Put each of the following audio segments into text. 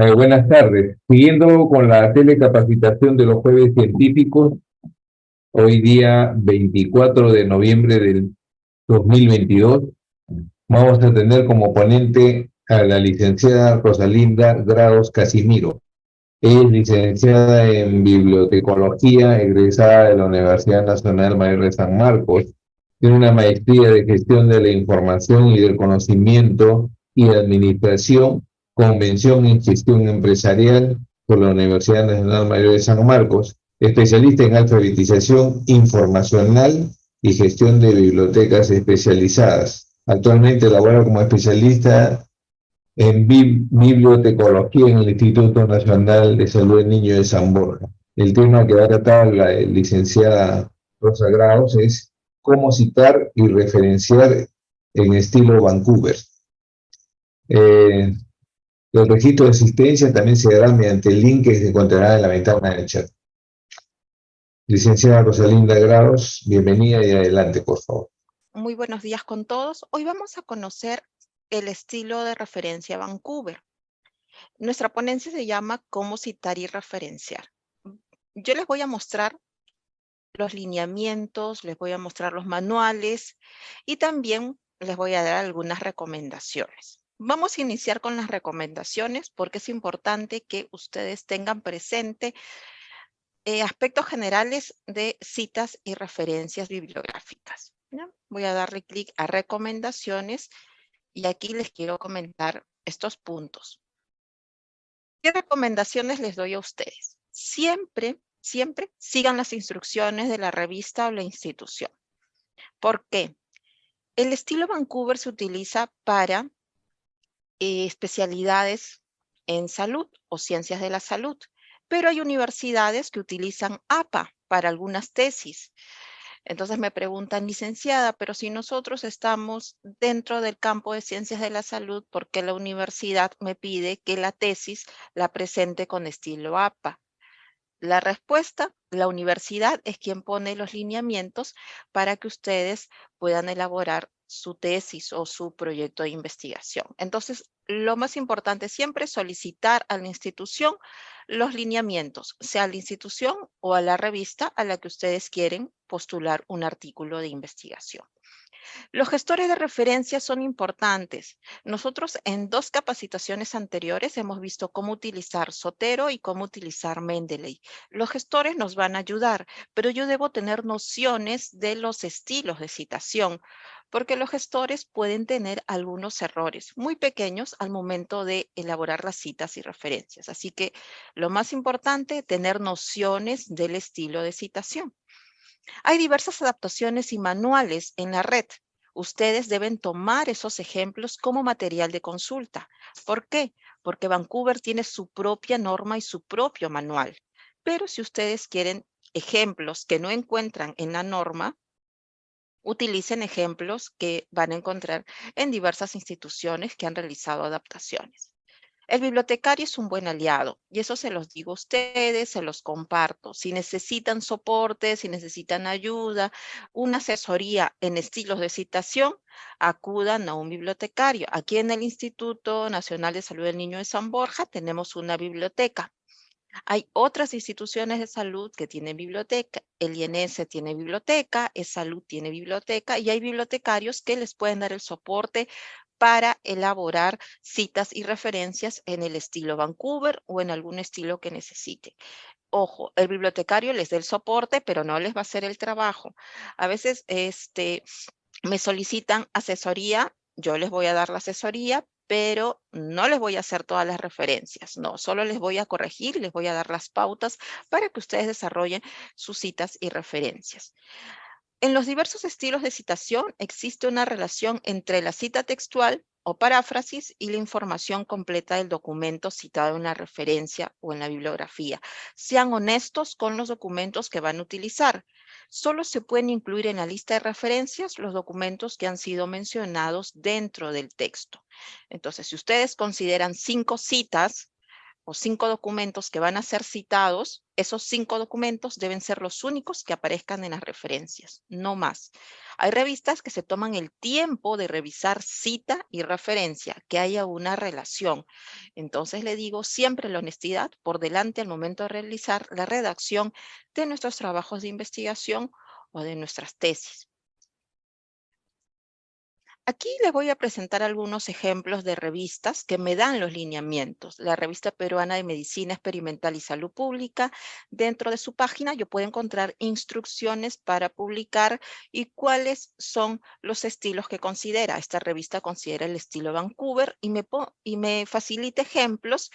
Buenas tardes. Siguiendo con la telecapacitación de los jueves científicos, hoy día 24 de noviembre del 2022, vamos a tener como ponente a la licenciada Rosalinda Grados Casimiro. Ella es licenciada en bibliotecología, egresada de la Universidad Nacional Mayor de San Marcos. Tiene una maestría de gestión de la información y del conocimiento y administración, convención en gestión empresarial por la Universidad Nacional Mayor de San Marcos, especialista en alfabetización informacional y gestión de bibliotecas especializadas. Actualmente labora como especialista en bibliotecología en el Instituto Nacional de Salud del Niño de San Borja. El tema que va a tratar la licenciada Rosa Graus es cómo citar y referenciar en estilo Vancouver. El registro de asistencia también se dará mediante el link que se encontrará en la ventana del chat. Licenciada Rosalinda Graus, bienvenida y adelante, por favor. Muy buenos días con todos. Hoy vamos a conocer el estilo de referencia Vancouver. Nuestra ponencia se llama Cómo citar y referenciar. Yo les voy a mostrar los lineamientos, les voy a mostrar los manuales y también les voy a dar algunas recomendaciones. Vamos a iniciar con las recomendaciones porque es importante que ustedes tengan presente aspectos generales de citas y referencias bibliográficas, ¿no? Voy a darle clic a recomendaciones y aquí les quiero comentar estos puntos. ¿Qué recomendaciones les doy a ustedes? Siempre sigan las instrucciones de la revista o la institución. ¿Por qué? El estilo Vancouver se utiliza para especialidades en salud o ciencias de la salud, pero hay universidades que utilizan APA para algunas tesis. Entonces me preguntan, licenciada, pero si nosotros estamos dentro del campo de ciencias de la salud, ¿por qué la universidad me pide que la tesis la presente con estilo APA? La respuesta, la universidad es quien pone los lineamientos para que ustedes puedan elaborar su tesis o su proyecto de investigación. Entonces, lo más importante siempre es solicitar a la institución los lineamientos, sea a la institución o a la revista a la que ustedes quieren postular un artículo de investigación. Los gestores de referencia son importantes. Nosotros en 2 capacitaciones anteriores hemos visto cómo utilizar Zotero y cómo utilizar Mendeley. Los gestores nos van a ayudar, pero yo debo tener nociones de los estilos de citación, porque los gestores pueden tener algunos errores muy pequeños al momento de elaborar las citas y referencias. Así que lo más importante, tener nociones del estilo de citación. Hay diversas adaptaciones y manuales en la red. Ustedes deben tomar esos ejemplos como material de consulta. ¿Por qué? Porque Vancouver tiene su propia norma y su propio manual. Pero si ustedes quieren ejemplos que no encuentran en la norma, utilicen ejemplos que van a encontrar en diversas instituciones que han realizado adaptaciones. El bibliotecario es un buen aliado y eso se los digo a ustedes, se los comparto. Si necesitan soporte, si necesitan ayuda, una asesoría en estilos de citación, acudan a un bibliotecario. Aquí en el Instituto Nacional de Salud del Niño de San Borja tenemos una biblioteca. Hay otras instituciones de salud que tienen biblioteca. El INS tiene biblioteca, ESalud tiene biblioteca y hay bibliotecarios que les pueden dar el soporte para elaborar citas y referencias en el estilo Vancouver o en algún estilo que necesite. Ojo, el bibliotecario les da el soporte, pero no les va a hacer el trabajo. A veces me solicitan asesoría, yo les voy a dar la asesoría, pero no les voy a hacer todas las referencias, no, solo les voy a corregir y les voy a dar las pautas para que ustedes desarrollen sus citas y referencias. En los diversos estilos de citación existe una relación entre la cita textual o paráfrasis y la información completa del documento citado en la referencia o en la bibliografía. Sean honestos con los documentos que van a utilizar. Solo se pueden incluir en la lista de referencias los documentos que han sido mencionados dentro del texto. Entonces, si ustedes consideran 5 citas o 5 documentos que van a ser citados, esos 5 documentos deben ser los únicos que aparezcan en las referencias, no más. Hay revistas que se toman el tiempo de revisar cita y referencia, que haya una relación. Entonces le digo siempre la honestidad por delante al momento de realizar la redacción de nuestros trabajos de investigación o de nuestras tesis. Aquí les voy a presentar algunos ejemplos de revistas que me dan los lineamientos. La Revista Peruana de Medicina Experimental y Salud Pública, dentro de su página yo puedo encontrar instrucciones para publicar y cuáles son los estilos que considera. Esta revista considera el estilo Vancouver y me facilita ejemplos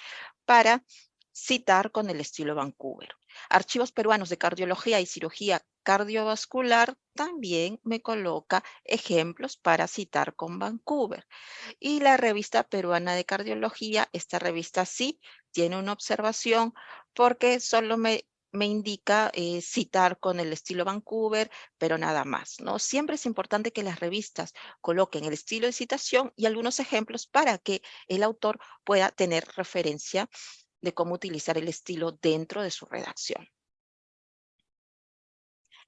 para citar con el estilo Vancouver. Archivos peruanos de cardiología y cirugía cardiovascular también me coloca ejemplos para citar con Vancouver. Y la revista peruana de cardiología, esta revista sí tiene una observación porque solo me indica citar con el estilo Vancouver, pero nada más, ¿no? Siempre es importante que las revistas coloquen el estilo de citación y algunos ejemplos para que el autor pueda tener referencia de cómo utilizar el estilo dentro de su redacción.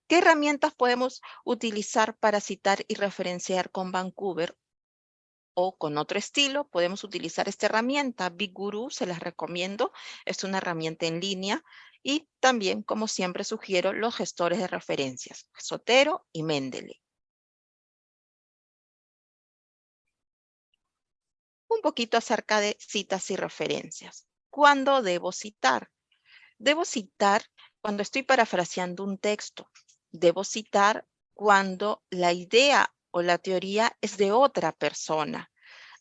¿Qué herramientas podemos utilizar para citar y referenciar con Vancouver o con otro estilo? Podemos utilizar esta herramienta, Big Guru, se las recomiendo. Es una herramienta en línea y también, como siempre, sugiero los gestores de referencias, Zotero y Mendeley. Un poquito acerca de citas y referencias. ¿Cuándo debo citar? Debo citar cuando estoy parafraseando un texto. Debo citar cuando la idea o la teoría es de otra persona.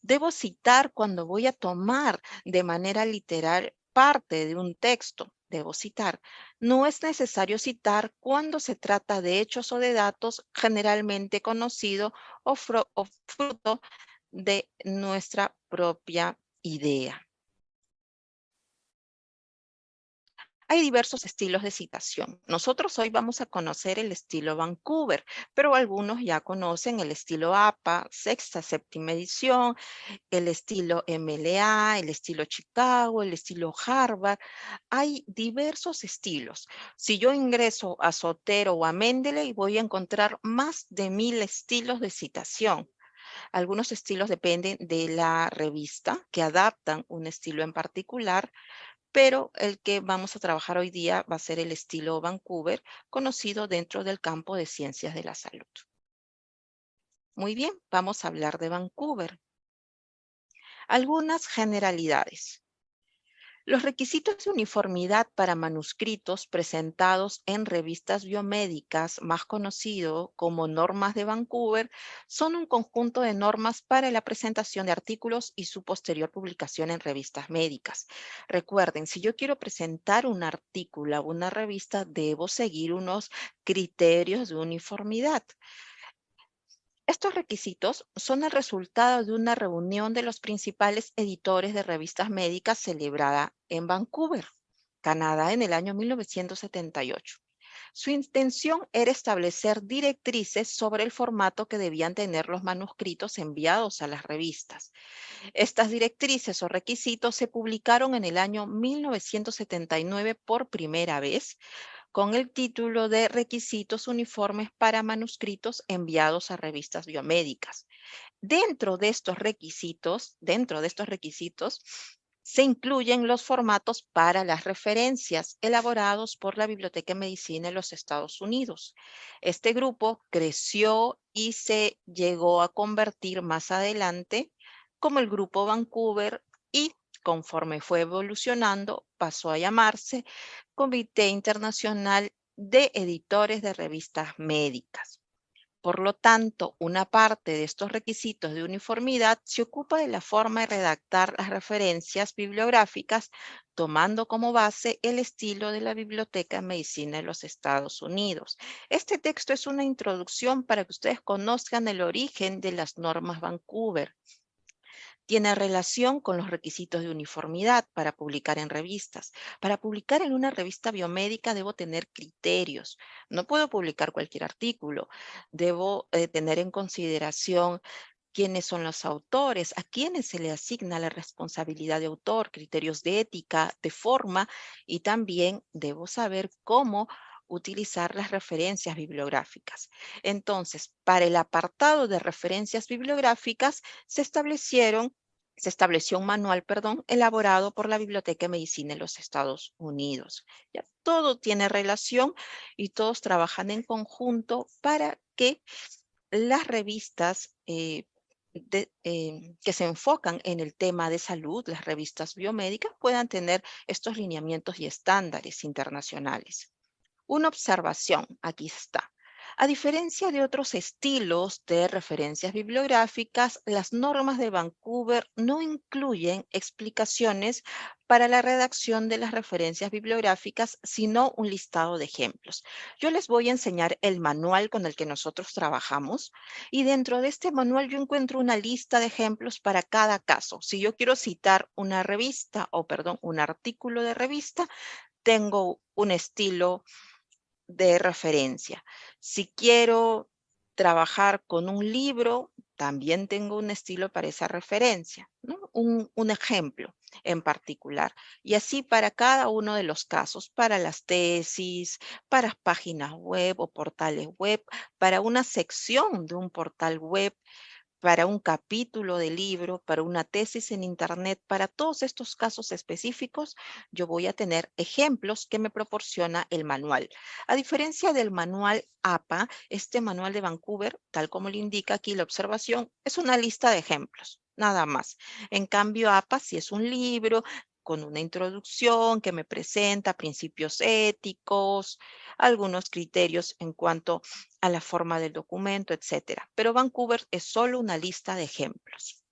Debo citar cuando voy a tomar de manera literal parte de un texto. Debo citar. No es necesario citar cuando se trata de hechos o de datos generalmente conocidos o fruto de nuestra propia idea. Hay diversos estilos de citación. Nosotros hoy vamos a conocer el estilo Vancouver, pero algunos ya conocen el estilo APA, sexta, séptima edición, el estilo MLA, el estilo Chicago, el estilo Harvard. Hay diversos estilos. Si yo ingreso a Zotero o a Mendeley, voy a encontrar más de 1000 estilos de citación. Algunos estilos dependen de la revista, que adaptan un estilo en particular, pero el que vamos a trabajar hoy día va a ser el estilo Vancouver, conocido dentro del campo de ciencias de la salud. Muy bien, vamos a hablar de Vancouver. Algunas generalidades. Los requisitos de uniformidad para manuscritos presentados en revistas biomédicas, más conocido como normas de Vancouver, son un conjunto de normas para la presentación de artículos y su posterior publicación en revistas médicas. Recuerden, si yo quiero presentar un artículo a una revista, debo seguir unos criterios de uniformidad. Estos requisitos son el resultado de una reunión de los principales editores de revistas médicas celebrada en Vancouver, Canadá, en el año 1978. Su intención era establecer directrices sobre el formato que debían tener los manuscritos enviados a las revistas. Estas directrices o requisitos se publicaron en el año 1979 por primera vez con el título de Requisitos uniformes para manuscritos enviados a revistas biomédicas. Dentro de estos requisitos, se incluyen los formatos para las referencias elaborados por la Biblioteca de Medicina en los Estados Unidos. Este grupo creció y se llegó a convertir más adelante como el Grupo Vancouver y conforme fue evolucionando pasó a llamarse Comité Internacional de Editores de Revistas Médicas. Por lo tanto, una parte de estos requisitos de uniformidad se ocupa de la forma de redactar las referencias bibliográficas, tomando como base el estilo de la Biblioteca de Medicina de los Estados Unidos. Este texto es una introducción para que ustedes conozcan el origen de las normas Vancouver. Tiene relación con los requisitos de uniformidad para publicar en revistas. Para publicar en una revista biomédica debo tener criterios. No puedo publicar cualquier artículo. Debo tener en consideración quiénes son los autores, a quiénes se le asigna la responsabilidad de autor, criterios de ética, de forma, y también debo saber cómo utilizar las referencias bibliográficas. Entonces, para el apartado de referencias bibliográficas se estableció un manual, perdón, elaborado por la Biblioteca de Medicina en los Estados Unidos. Ya todo tiene relación y todos trabajan en conjunto para que las revistas que se enfocan en el tema de salud, las revistas biomédicas, puedan tener estos lineamientos y estándares internacionales. Una observación, aquí está. A diferencia de otros estilos de referencias bibliográficas, las normas de Vancouver no incluyen explicaciones para la redacción de las referencias bibliográficas, sino un listado de ejemplos. Yo les voy a enseñar el manual con el que nosotros trabajamos y dentro de este manual yo encuentro una lista de ejemplos para cada caso. Si yo quiero citar una revista un artículo de revista, tengo un estilo de referencia. Si quiero trabajar con un libro, también tengo un estilo para esa referencia, ¿no? Un ejemplo en particular. Y así para cada uno de los casos, para las tesis, para páginas web o portales web, para una sección de un portal web, para un capítulo de libro, para una tesis en Internet, para todos estos casos específicos, yo voy a tener ejemplos que me proporciona el manual. A diferencia del manual APA, este manual de Vancouver, tal como le indica aquí la observación, es una lista de ejemplos, nada más. En cambio, APA sí es un libro con una introducción que me presenta principios éticos, algunos criterios en cuanto a la forma del documento, etcétera. Pero Vancouver es solo una lista de ejemplos.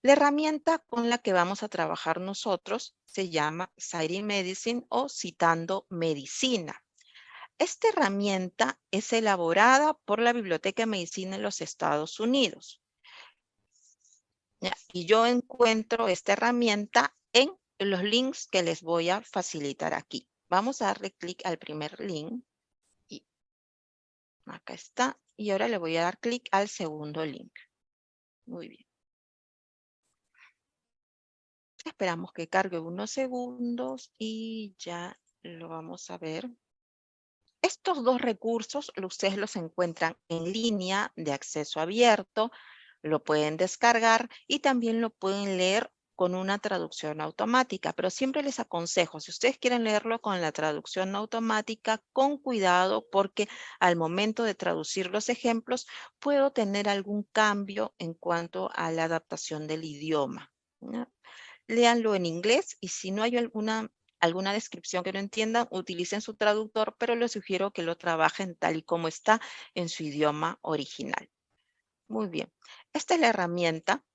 La herramienta con la que vamos a trabajar nosotros se llama Citing Medicine o Citando Medicina. Esta herramienta es elaborada por la Biblioteca de Medicina en los Estados Unidos. Y yo encuentro esta herramienta en los links que les voy a facilitar aquí. Vamos a darle clic al primer link. Y acá está. Y ahora le voy a dar clic al segundo link. Muy bien. Esperamos que cargue unos segundos y ya lo vamos a ver. Estos dos recursos ustedes los encuentran en línea de acceso abierto, lo pueden descargar y también lo pueden leer con una traducción automática, pero siempre les aconsejo, si ustedes quieren leerlo con la traducción automática, con cuidado porque al momento de traducir los ejemplos puedo tener algún cambio en cuanto a la adaptación del idioma, ¿no? Léanlo en inglés y si no hay alguna descripción que no entiendan, utilicen su traductor, pero les sugiero que lo trabajen tal y como está en su idioma original. Muy bien. Esta es la herramienta,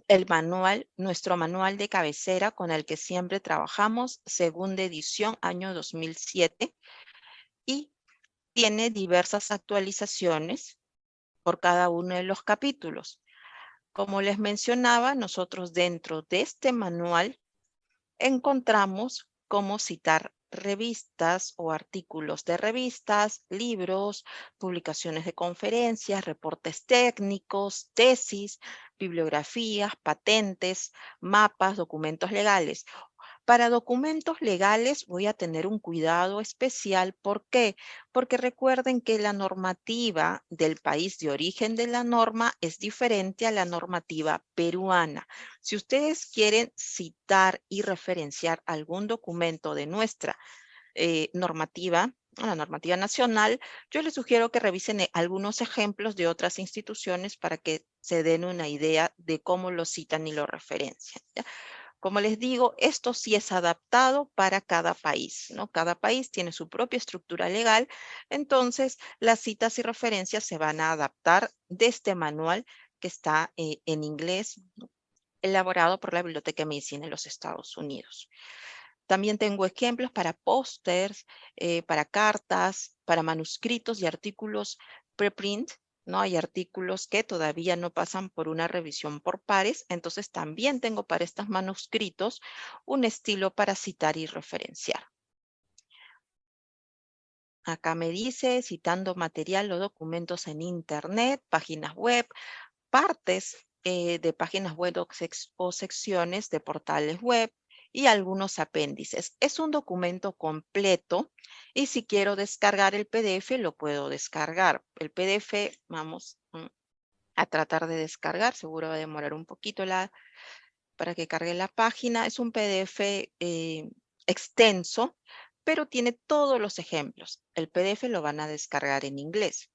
el manual, nuestro manual de cabecera con el que siempre trabajamos, segunda edición, año 2007, y tiene diversas actualizaciones por cada uno de los capítulos. Como les mencionaba, nosotros dentro de este manual encontramos cómo citar revistas o artículos de revistas, libros, publicaciones de conferencias, reportes técnicos, tesis, bibliografías, patentes, mapas, documentos legales. Para documentos legales voy a tener un cuidado especial. ¿Por qué? Porque recuerden que la normativa del país de origen de la norma es diferente a la normativa peruana. Si ustedes quieren citar y referenciar algún documento de nuestra normativa, la normativa nacional, yo les sugiero que revisen algunos ejemplos de otras instituciones para que se den una idea de cómo lo citan y lo referencian, ¿ya? Como les digo, esto sí es adaptado para cada país, ¿no? Cada país tiene su propia estructura legal, entonces las citas y referencias se van a adaptar de este manual que está en inglés, ¿no?, elaborado por la Biblioteca de Medicina en los Estados Unidos. También tengo ejemplos para pósters, para cartas, para manuscritos y artículos preprint, ¿no? Hay artículos que todavía no pasan por una revisión por pares, entonces también tengo para estos manuscritos un estilo para citar y referenciar. Acá me dice, citando material o documentos en Internet, páginas web, partes de páginas web o secciones de portales web y algunos apéndices. Es un documento completo y si quiero descargar el PDF, lo puedo descargar. El PDF, vamos a tratar de descargar, seguro va a demorar un poquito para que cargue la página. Es un PDF extenso, pero tiene todos los ejemplos. El PDF lo van a descargar en inglés.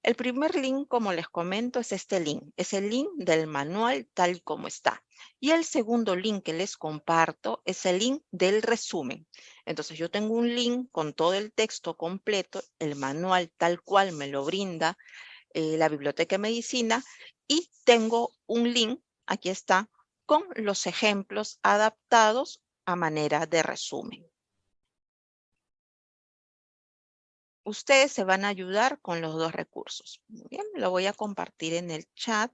El primer link, como les comento, es este link. Es el link del manual tal como está. Y el segundo link que les comparto es el link del resumen. Entonces yo tengo un link con todo el texto completo, el manual tal cual me lo brinda la Biblioteca de Medicina, y tengo un link, aquí está, con los ejemplos adaptados a manera de resumen. Ustedes se van a ayudar con los dos recursos. Muy bien, lo voy a compartir en el chat.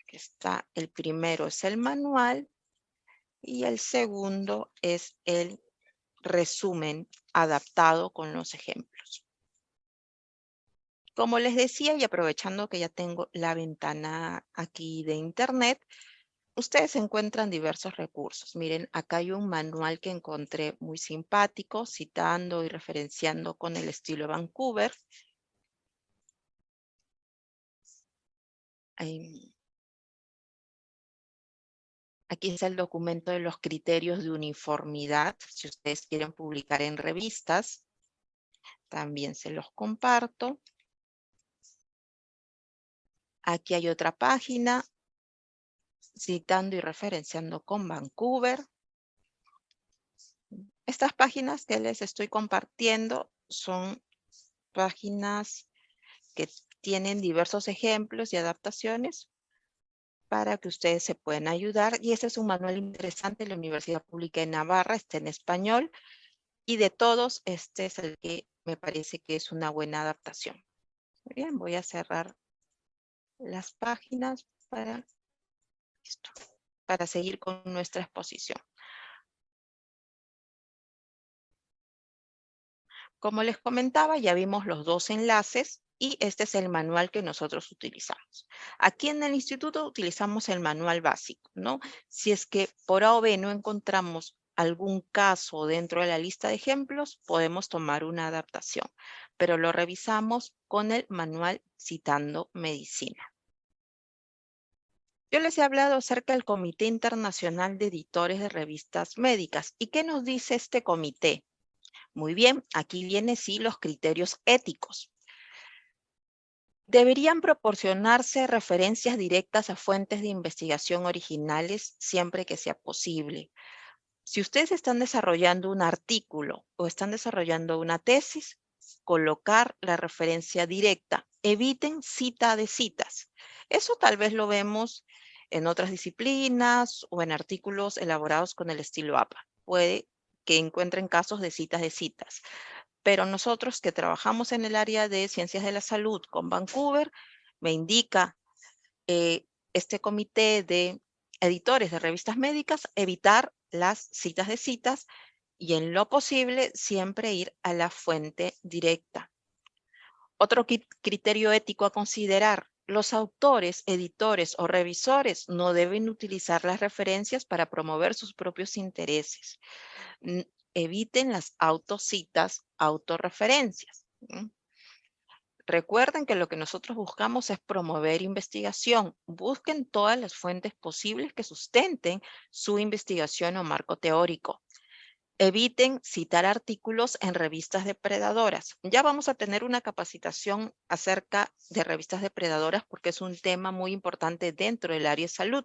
Aquí está, el primero es el manual y el segundo es el resumen adaptado con los ejemplos. Como les decía, y aprovechando que ya tengo la ventana aquí de Internet, ustedes encuentran diversos recursos. Miren, acá hay un manual que encontré muy simpático, citando y referenciando con el estilo Vancouver. Aquí está el documento de los criterios de uniformidad. Si ustedes quieren publicar en revistas, también se los comparto. Aquí hay otra página, citando y referenciando con Vancouver. Estas páginas que les estoy compartiendo son páginas que tienen diversos ejemplos y adaptaciones para que ustedes se puedan ayudar. Y este es un manual interesante de la Universidad Pública de Navarra, está en español. Y de todos, este es el que me parece que es una buena adaptación. Muy bien, voy a cerrar las páginas para seguir con nuestra exposición. Como les comentaba, ya vimos los dos enlaces y este es el manual que nosotros utilizamos. Aquí en el instituto utilizamos el manual básico, ¿no? Si es que por A o B no encontramos algún caso dentro de la lista de ejemplos, podemos tomar una adaptación, pero lo revisamos con el manual Citando Medicina. Yo les he hablado acerca del Comité Internacional de Editores de Revistas Médicas. ¿Y qué nos dice este comité? Muy bien, aquí vienen sí los criterios éticos. Deberían proporcionarse referencias directas a fuentes de investigación originales siempre que sea posible. Si ustedes están desarrollando un artículo o están desarrollando una tesis, colocar la referencia directa. Eviten cita de citas. Eso tal vez lo vemos en otras disciplinas o en artículos elaborados con el estilo APA. Puede que encuentren casos de citas. Pero nosotros que trabajamos en el área de ciencias de la salud con Vancouver, me indica este comité de editores de revistas médicas, evitar las citas de citas y en lo posible siempre ir a la fuente directa. Otro criterio ético a considerar: los autores, editores o revisores no deben utilizar las referencias para promover sus propios intereses. Eviten las autocitas, autorreferencias. Recuerden que lo que nosotros buscamos es promover investigación. Busquen todas las fuentes posibles que sustenten su investigación o marco teórico. Eviten citar artículos en revistas depredadoras. Ya vamos a tener una capacitación acerca de revistas depredadoras porque es un tema muy importante dentro del área de salud.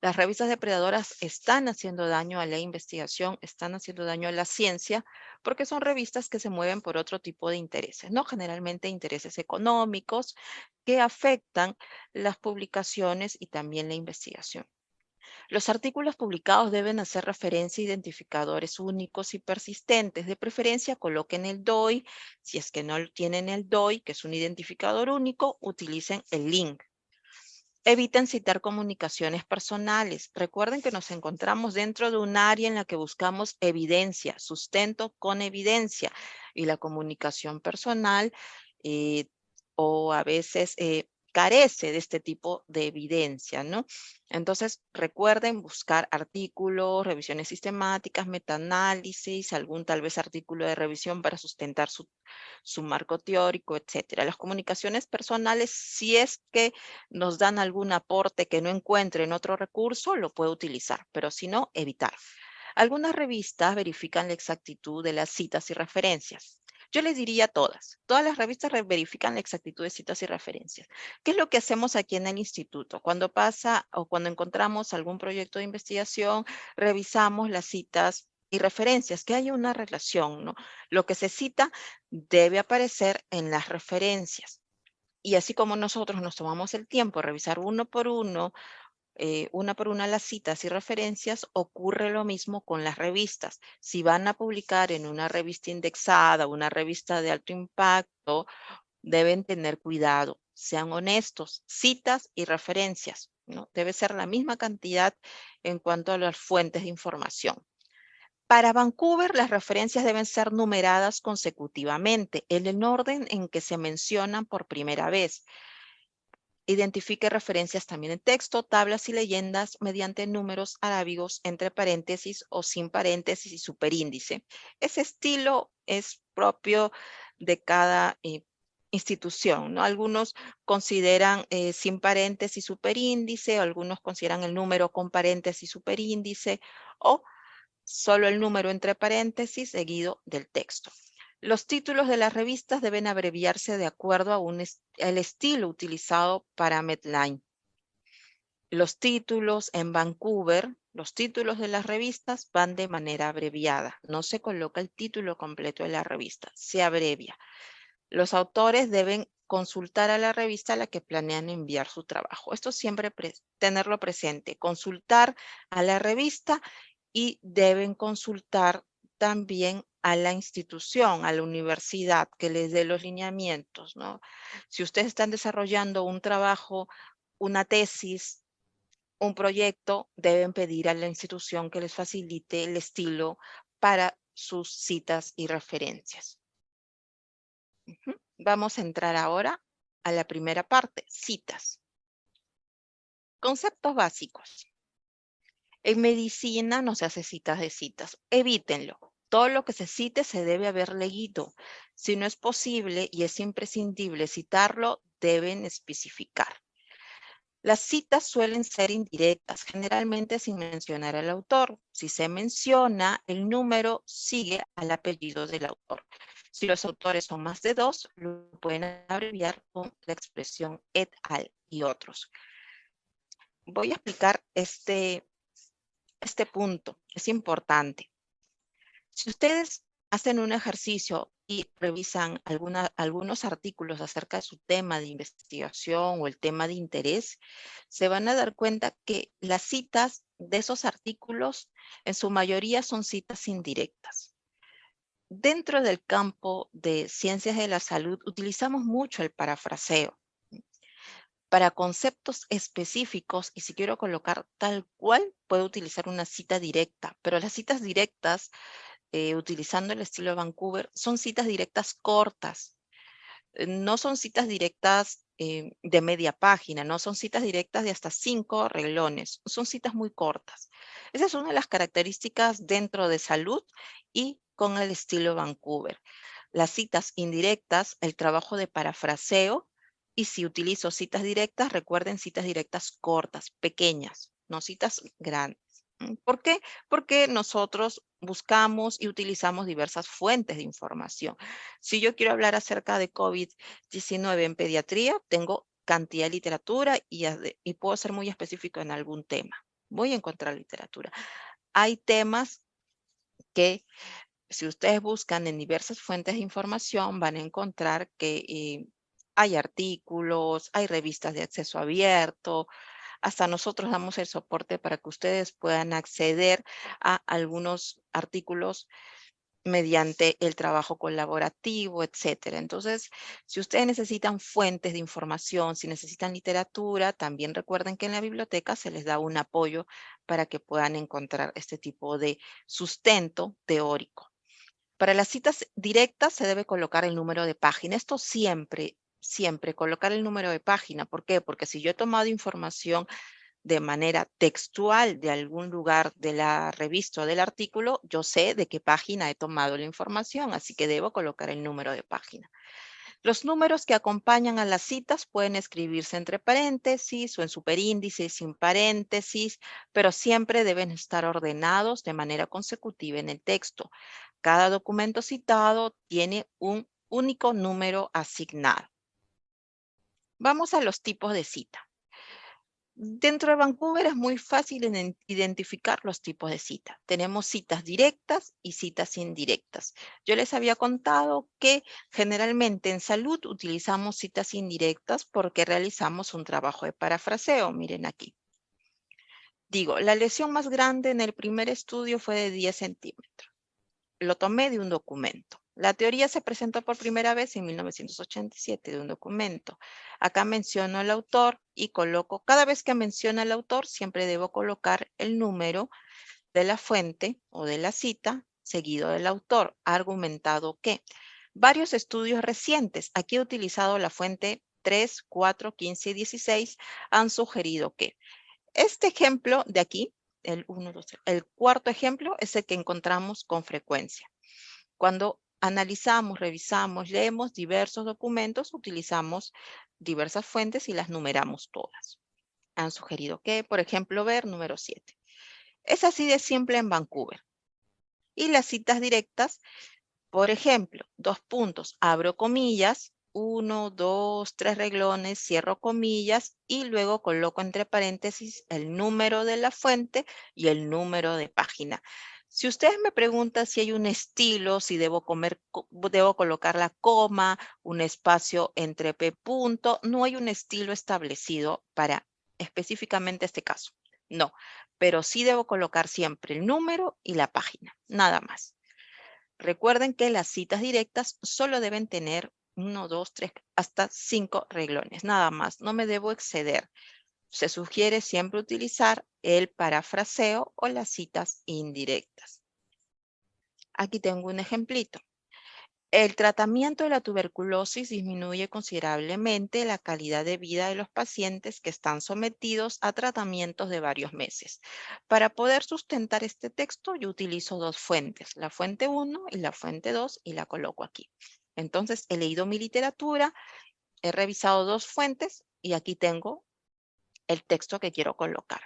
Las revistas depredadoras están haciendo daño a la investigación, están haciendo daño a la ciencia, porque son revistas que se mueven por otro tipo de intereses, ¿no? Generalmente intereses económicos que afectan las publicaciones y también la investigación. Los artículos publicados deben hacer referencia a identificadores únicos y persistentes. De preferencia, coloquen el DOI. Si es que no tienen el DOI, que es un identificador único, utilicen el link. Eviten citar comunicaciones personales. Recuerden que nos encontramos dentro de un área en la que buscamos evidencia, sustento con evidencia. Y la comunicación personal eh, o a veces carece de este tipo de evidencia, ¿no? Entonces, recuerden buscar artículos, revisiones sistemáticas, metaanálisis, algún tal vez artículo de revisión para sustentar su marco teórico, etcétera. Las comunicaciones personales, si es que nos dan algún aporte que no encuentre en otro recurso, lo puede utilizar, pero si no, evitar. Algunas revistas verifican la exactitud de las citas y referencias. Yo les diría todas las revistas verifican la exactitud de citas y referencias. ¿Qué es lo que hacemos aquí en el instituto? Cuando pasa o cuando encontramos algún proyecto de investigación, revisamos las citas y referencias, que haya una relación, ¿no? Lo que se cita debe aparecer en las referencias. Y así como nosotros nos tomamos el tiempo de revisar una por una las citas y referencias, ocurre lo mismo con las revistas. Si van a publicar en una revista indexada, una revista de alto impacto, deben tener cuidado, sean honestos, citas y referencias, ¿no? Debe ser la misma cantidad en cuanto a las fuentes de información. Para Vancouver, las referencias deben ser numeradas consecutivamente, en el orden en que se mencionan por primera vez. Identifique referencias también en texto, tablas y leyendas mediante números arábigos entre paréntesis o sin paréntesis y superíndice. Ese estilo es propio de cada institución, ¿no? Algunos consideran sin paréntesis superíndice, algunos consideran el número con paréntesis superíndice o solo el número entre paréntesis seguido del texto. Los títulos de las revistas deben abreviarse de acuerdo a el estilo utilizado para Medline. Los títulos en Vancouver, los títulos de las revistas van de manera abreviada. No se coloca el título completo de la revista, se abrevia. Los autores deben consultar a la revista a la que planean enviar su trabajo. Esto siempre tenerlo presente, consultar a la revista y deben consultar también a la institución, a la universidad que les dé los lineamientos, ¿no? Si ustedes están desarrollando un trabajo, una tesis, un proyecto, deben pedir a la institución que les facilite el estilo para sus citas y referencias. Vamos a entrar ahora a la primera parte, citas. Conceptos básicos. En medicina no se hace citas de citas, evítenlo. Todo lo que se cite se debe haber leído. Si no es posible y es imprescindible citarlo, deben especificar. Las citas suelen ser indirectas, generalmente sin mencionar al autor. Si se menciona, el número sigue al apellido del autor. Si los autores son más de dos, lo pueden abreviar con la expresión et al y otros. Voy a explicar este punto, es importante. Si ustedes hacen un ejercicio y revisan algunos artículos acerca de su tema de investigación o el tema de interés, se van a dar cuenta que las citas de esos artículos en su mayoría son citas indirectas. Dentro del campo de ciencias de la salud utilizamos mucho el parafraseo. Para conceptos específicos, y si quiero colocar tal cual, puedo utilizar una cita directa, pero las citas directas utilizando el estilo de Vancouver, son citas directas cortas. No son citas directas de media página, no son citas directas de hasta 5 renglones, son citas muy cortas. Esa es una de las características dentro de salud y con el estilo Vancouver. Las citas indirectas, el trabajo de parafraseo, y si utilizo citas directas, recuerden citas directas cortas, pequeñas, no citas grandes. ¿Por qué? Porque nosotros buscamos y utilizamos diversas fuentes de información. Si yo quiero hablar acerca de COVID-19 en pediatría, tengo cantidad de literatura y puedo ser muy específico en algún tema. Voy a encontrar literatura. Hay temas que si ustedes buscan en diversas fuentes de información, van a encontrar que hay artículos, hay revistas de acceso abierto, hasta nosotros damos el soporte para que ustedes puedan acceder a algunos artículos mediante el trabajo colaborativo, etcétera. Entonces, si ustedes necesitan fuentes de información, si necesitan literatura, también recuerden que en la biblioteca se les da un apoyo para que puedan encontrar este tipo de sustento teórico. Para las citas directas se debe colocar el número de página. Esto siempre, siempre, colocar el número de página. ¿Por qué? Porque si yo he tomado información de manera textual de algún lugar de la revista o del artículo, yo sé de qué página he tomado la información, así que debo colocar el número de página. Los números que acompañan a las citas pueden escribirse entre paréntesis o en superíndice sin paréntesis, pero siempre deben estar ordenados de manera consecutiva en el texto. Cada documento citado tiene un único número asignado. Vamos a los tipos de cita. Dentro de Vancouver es muy fácil identificar los tipos de cita. Tenemos citas directas y citas indirectas. Yo les había contado que generalmente en salud utilizamos citas indirectas porque realizamos un trabajo de parafraseo. Miren aquí. Digo, la lesión más grande en el primer estudio fue de 10 centímetros. Lo tomé de un documento. La teoría se presentó por primera vez en 1987 de un documento. Acá menciono el autor y coloco, cada vez que menciono el autor, siempre debo colocar el número de la fuente o de la cita seguido del autor. Ha argumentado que varios estudios recientes, aquí he utilizado la fuente 3, 4, 15 y 16, han sugerido que este ejemplo de aquí, el 1, 2, 3, el cuarto ejemplo es el que encontramos con frecuencia. Cuando analizamos, revisamos, leemos diversos documentos, utilizamos diversas fuentes y las numeramos todas. Han sugerido que, por ejemplo, ver número 7. Es así de simple en Vancouver. Y las citas directas, por ejemplo, 2 puntos, abro comillas, 1, 2, 3 reglones, cierro comillas y luego coloco entre paréntesis el número de la fuente y el número de página. Si ustedes me preguntan si hay un estilo, si debo colocar la coma, un espacio entre P punto, no hay un estilo establecido para específicamente este caso. No, pero sí debo colocar siempre el número y la página, nada más. Recuerden que las citas directas solo deben tener 1, 2, 3, hasta 5 reglones, nada más. No me debo exceder. Se sugiere siempre utilizar el parafraseo o las citas indirectas. Aquí tengo un ejemplito. El tratamiento de la tuberculosis disminuye considerablemente la calidad de vida de los pacientes que están sometidos a tratamientos de varios meses. Para poder sustentar este texto, yo utilizo dos fuentes, la fuente 1 y la fuente 2, y la coloco aquí. Entonces, he leído mi literatura, he revisado dos fuentes y aquí tengo el texto que quiero colocar.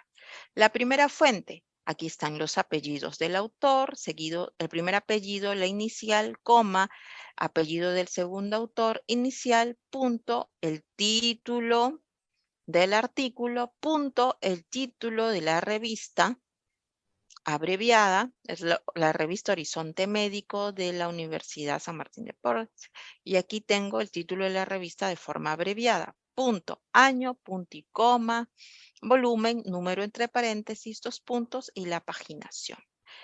La primera fuente, aquí están los apellidos del autor, seguido el primer apellido, la inicial, coma, apellido del segundo autor, inicial, punto, el título del artículo, punto, el título de la revista, abreviada, es la revista Horizonte Médico de la Universidad San Martín de Porres. Y aquí tengo el título de la revista de forma abreviada, punto, año, punto y coma, volumen, número entre paréntesis, 2 puntos y la paginación.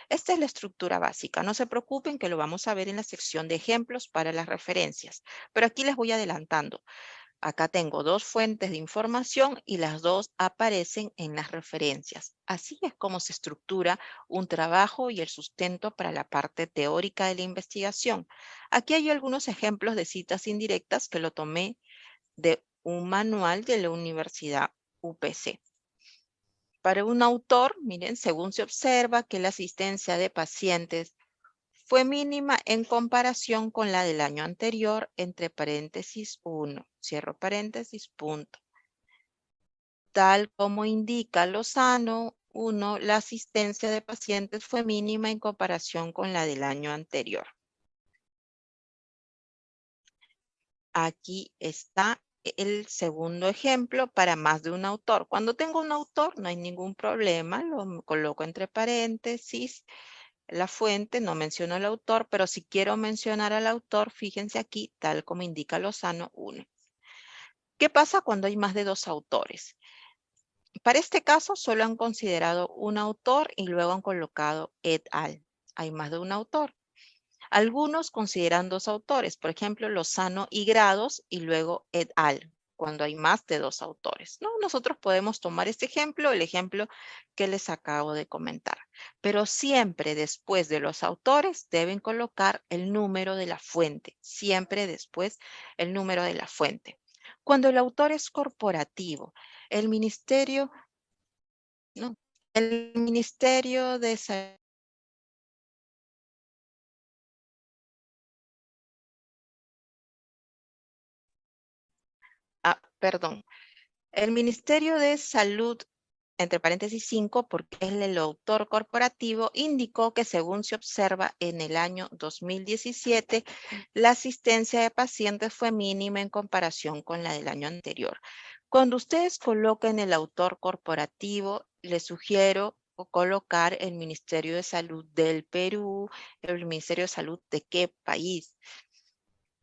Esta es la estructura básica. No se preocupen que lo vamos a ver en la sección de ejemplos para las referencias, pero aquí les voy adelantando. Acá tengo dos fuentes de información y las dos aparecen en las referencias. Así es como se estructura un trabajo y el sustento para la parte teórica de la investigación. Aquí hay algunos ejemplos de citas indirectas que lo tomé de un manual de la Universidad UPC. Para un autor, miren, según se observa que la asistencia de pacientes fue mínima en comparación con la del año anterior, entre paréntesis 1, cierro paréntesis, punto. Tal como indica Lozano 1, la asistencia de pacientes fue mínima en comparación con la del año anterior. Aquí está el segundo ejemplo para más de un autor. Cuando tengo un autor no hay ningún problema, lo coloco entre paréntesis. La fuente, no menciono al autor, pero si quiero mencionar al autor, fíjense aquí, tal como indica Lozano 1. ¿Qué pasa cuando hay más de dos autores? Para este caso, solo han considerado un autor y luego han colocado et al. Hay más de un autor. Algunos consideran dos autores, por ejemplo, Lozano y Grados y luego et al, cuando hay más de dos autores, ¿no? Nosotros podemos tomar este ejemplo, el ejemplo que les acabo de comentar, pero siempre después de los autores deben colocar el número de la fuente, siempre después el número de la fuente. Cuando el autor es corporativo, el ministerio, no, el Ministerio de Salud. Perdón. El Ministerio de Salud, entre paréntesis 5, porque es el autor corporativo, indicó que según se observa en el año 2017, la asistencia de pacientes fue mínima en comparación con la del año anterior. Cuando ustedes coloquen el autor corporativo, les sugiero colocar el Ministerio de Salud del Perú, el Ministerio de Salud de qué país,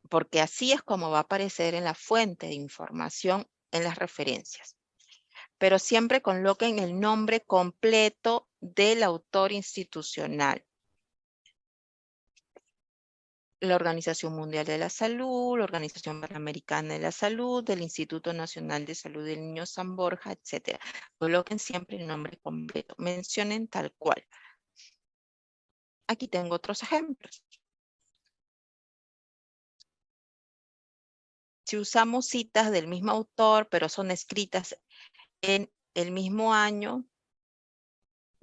porque así es como va a aparecer en la fuente de información en las referencias. Pero siempre coloquen el nombre completo del autor institucional. La Organización Mundial de la Salud, la Organización Panamericana de la Salud, el Instituto Nacional de Salud del Niño San Borja, etc. Coloquen siempre el nombre completo. Mencionen tal cual. Aquí tengo otros ejemplos. Si usamos citas del mismo autor, pero son escritas en el mismo año,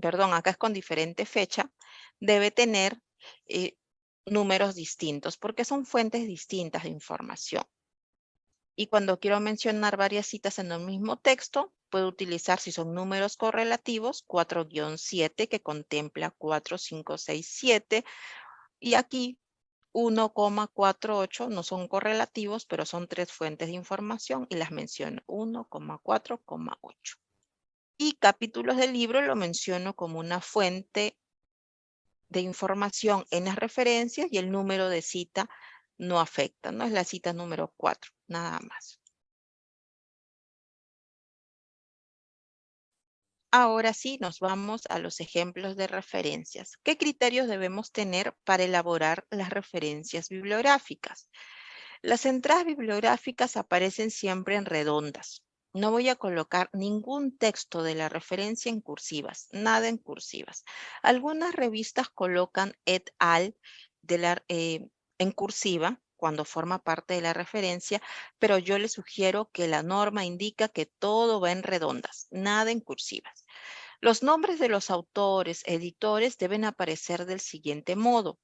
perdón, acá es con diferente fecha, debe tener números distintos porque son fuentes distintas de información. Y cuando quiero mencionar varias citas en el mismo texto, puedo utilizar, si son números correlativos, 4-7 que contempla 4, 5, 6, 7. Y aquí 1,48 no son correlativos, pero son tres fuentes de información y las menciono 1,4,8. Y capítulos del libro lo menciono como una fuente de información en las referencias y el número de cita no afecta, no es la cita número 4, nada más. Ahora sí, nos vamos a los ejemplos de referencias. ¿Qué criterios debemos tener para elaborar las referencias bibliográficas? Las entradas bibliográficas aparecen siempre en redondas. No voy a colocar ningún texto de la referencia en cursivas, nada en cursivas. Algunas revistas colocan et al en cursiva cuando forma parte de la referencia, pero yo les sugiero que la norma indica que todo va en redondas, nada en cursivas. Los nombres de los autores, editores deben aparecer del siguiente modo: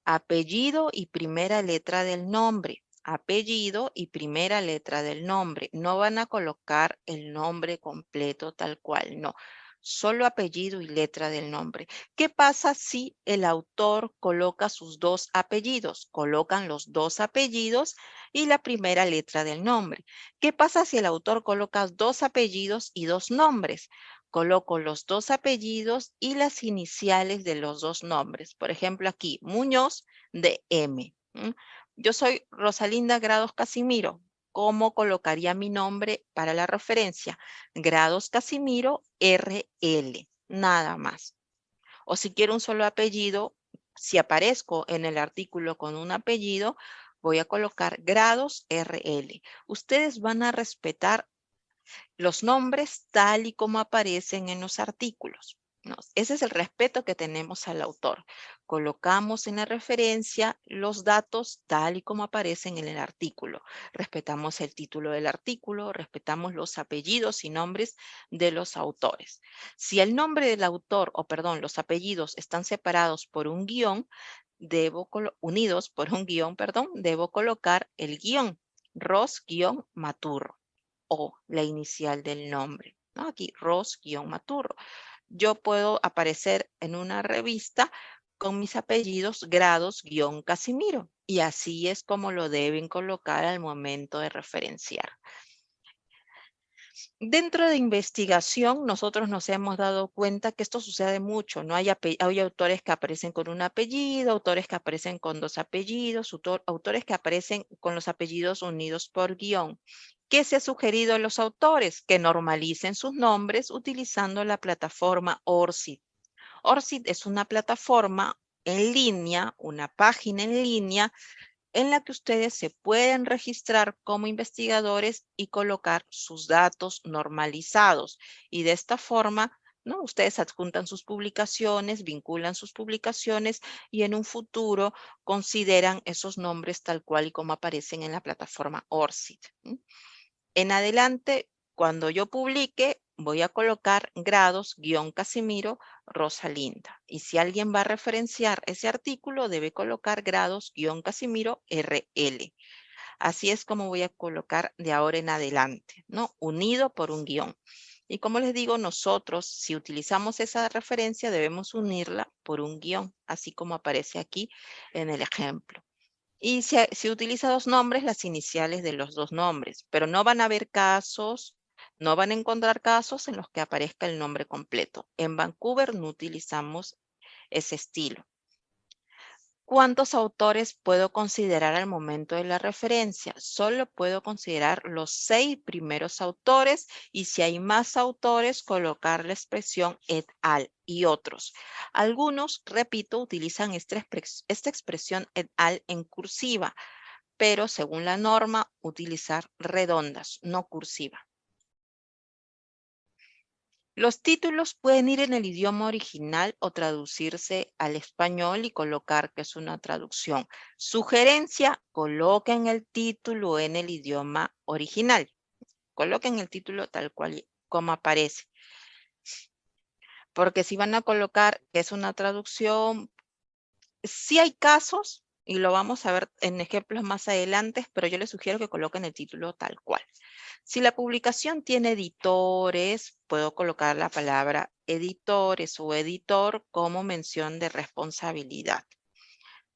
apellido y primera letra del nombre. Apellido y primera letra del nombre. No van a colocar el nombre completo tal cual, no. Solo apellido y letra del nombre. ¿Qué pasa si el autor coloca sus dos apellidos? Colocan los dos apellidos y la primera letra del nombre. ¿Qué pasa si el autor coloca dos apellidos y dos nombres? Coloco los dos apellidos y las iniciales de los dos nombres. Por ejemplo, aquí, Muñoz de M. Yo soy Rosalinda Grados Casimiro. ¿Cómo colocaría mi nombre para la referencia? Grados Casimiro RL, nada más. O si quiero un solo apellido, si aparezco en el artículo con un apellido, voy a colocar Grados RL. Ustedes van a respetar los nombres tal y como aparecen en los artículos. Ese es el respeto que tenemos al autor. Colocamos en la referencia los datos tal y como aparecen en el artículo. Respetamos el título del artículo, respetamos los apellidos y nombres de los autores. Si el nombre del autor, o perdón, los apellidos están separados por un guión, unidos por un guión, perdón, debo colocar el guión, Ros-Maturro, o la inicial del nombre, ¿no? Aquí, Ros-Maturro. Yo puedo aparecer en una revista con mis apellidos Grados-Casimiro, y así es como lo deben colocar al momento de referenciar. Dentro de investigación, nosotros nos hemos dado cuenta que esto sucede mucho, ¿no? Hay autores que aparecen con un apellido, autores que aparecen con dos apellidos, autores que aparecen con los apellidos unidos por guión. ¿Qué se ha sugerido a los autores? Que normalicen sus nombres utilizando la plataforma ORCID. ORCID es una plataforma en línea, una página en línea en la que ustedes se pueden registrar como investigadores y colocar sus datos normalizados. Y de esta forma, ¿no? Ustedes adjuntan sus publicaciones, vinculan sus publicaciones y en un futuro consideran esos nombres tal cual y como aparecen en la plataforma ORCID. En adelante, cuando yo publique, voy a colocar grados-Casimiro Rosalinda. Y si alguien va a referenciar ese artículo, debe colocar grados-Casimiro RL. Así es como voy a colocar de ahora en adelante, ¿no? Unido por un guión. Y como les digo, nosotros, si utilizamos esa referencia, debemos unirla por un guión, así como aparece aquí en el ejemplo. Y si utiliza dos nombres, las iniciales de los dos nombres, pero no van a haber casos, no van a encontrar casos en los que aparezca el nombre completo. En Vancouver no utilizamos ese estilo. ¿Cuántos autores puedo considerar al momento de la referencia? Solo puedo considerar los 6 primeros autores y si hay más autores, colocar la expresión et al y otros. Algunos, repito, utilizan esta expresión et al en cursiva, pero según la norma, utilizar redondas, no cursiva. Los títulos pueden ir en el idioma original o traducirse al español y colocar que es una traducción. Sugerencia, coloquen el título en el idioma original. Coloquen el título tal cual como aparece. Porque si van a colocar que es una traducción, sí hay casos, y lo vamos a ver en ejemplos más adelante, pero yo les sugiero que coloquen el título tal cual. Si la publicación tiene editores, puedo colocar la palabra editores o editor como mención de responsabilidad.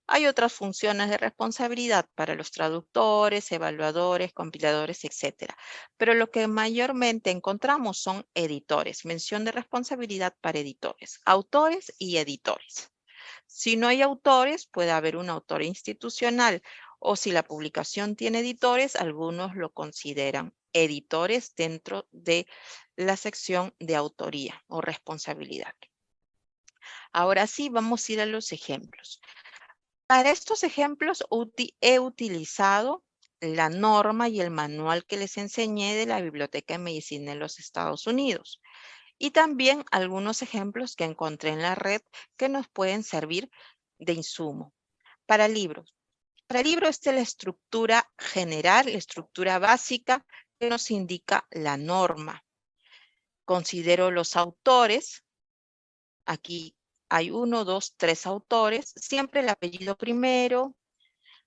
Hay otras funciones de responsabilidad para los traductores, evaluadores, compiladores, etc. Pero lo que mayormente encontramos son editores, mención de responsabilidad para editores, autores y editores. Si no hay autores, puede haber un autor institucional o si la publicación tiene editores, algunos lo consideran editores dentro de la sección de autoría o responsabilidad. Ahora sí, vamos a ir a los ejemplos. Para estos ejemplos he utilizado la norma y el manual que les enseñé de la Biblioteca de Medicina en los Estados Unidos. Y también algunos ejemplos que encontré en la red que nos pueden servir de insumo. Para libros. Para libros esta es la estructura general, la estructura básica que nos indica la norma. Considero los autores. Aquí hay 1, 2, 3 autores. Siempre el apellido primero,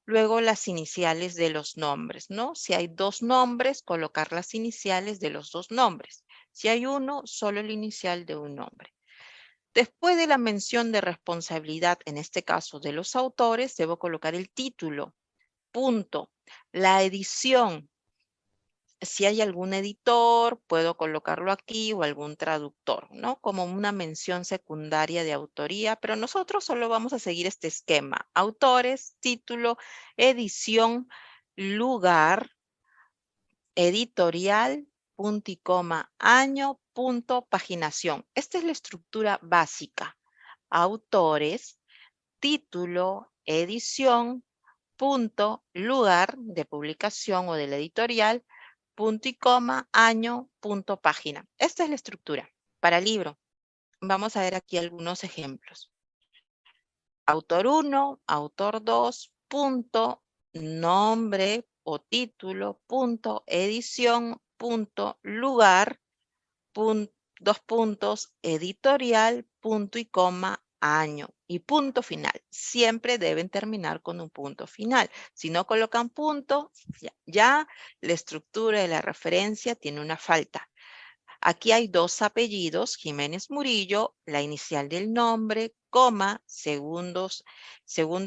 luego las iniciales de los nombres, ¿no? Si hay 2 nombres, colocar las iniciales de los 2 nombres. Si hay uno, solo el inicial de un nombre. Después de la mención de responsabilidad, en este caso de los autores, debo colocar el título, punto. La edición, si hay algún editor, puedo colocarlo aquí o algún traductor, ¿no? Como una mención secundaria de autoría, pero nosotros solo vamos a seguir este esquema. Autores, título, edición, lugar, editorial, punto y coma, año, punto, paginación. Esta es la estructura básica. Autores, título, edición, punto, lugar de publicación o del editorial, punto y coma, año, punto, página. Esta es la estructura. Para libro, vamos a ver aquí algunos ejemplos. Autor 1, autor 2, punto, nombre o título, punto, edición, punto, lugar, punto, 2 puntos, editorial, punto y coma, año y punto final. Siempre deben terminar con un punto final. Si no colocan punto, ya la estructura de la referencia tiene una falta. Aquí hay 2 apellidos, Jiménez Murillo, la inicial del nombre, coma, segundo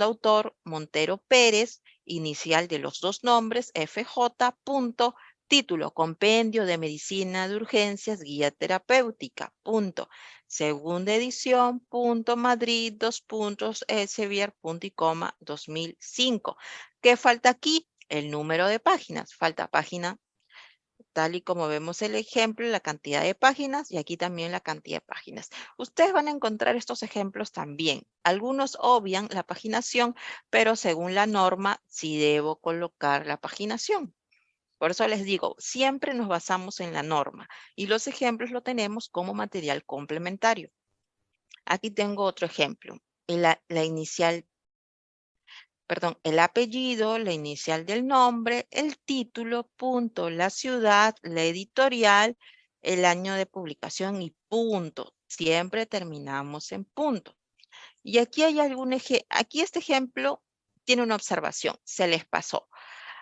autor, Montero Pérez, inicial de los 2 nombres, FJ, punto, título, compendio de medicina de urgencias, guía terapéutica, punto, segunda edición, punto, Madrid, 2 puntos, Elsevier, punto y coma, 2005. ¿Qué falta aquí? El número de páginas, falta página tal y como vemos el ejemplo, la cantidad de páginas y aquí también la cantidad de páginas. Ustedes van a encontrar estos ejemplos también. Algunos obvian la paginación, pero según la norma sí debo colocar la paginación. Por eso les digo, siempre nos basamos en la norma y los ejemplos lo tenemos como material complementario. Aquí tengo otro ejemplo. La inicial, perdón, el apellido, la inicial del nombre, el título, punto, la ciudad, la editorial, el año de publicación y punto. Siempre terminamos en punto. Y aquí hay aquí este ejemplo tiene una observación, se les pasó.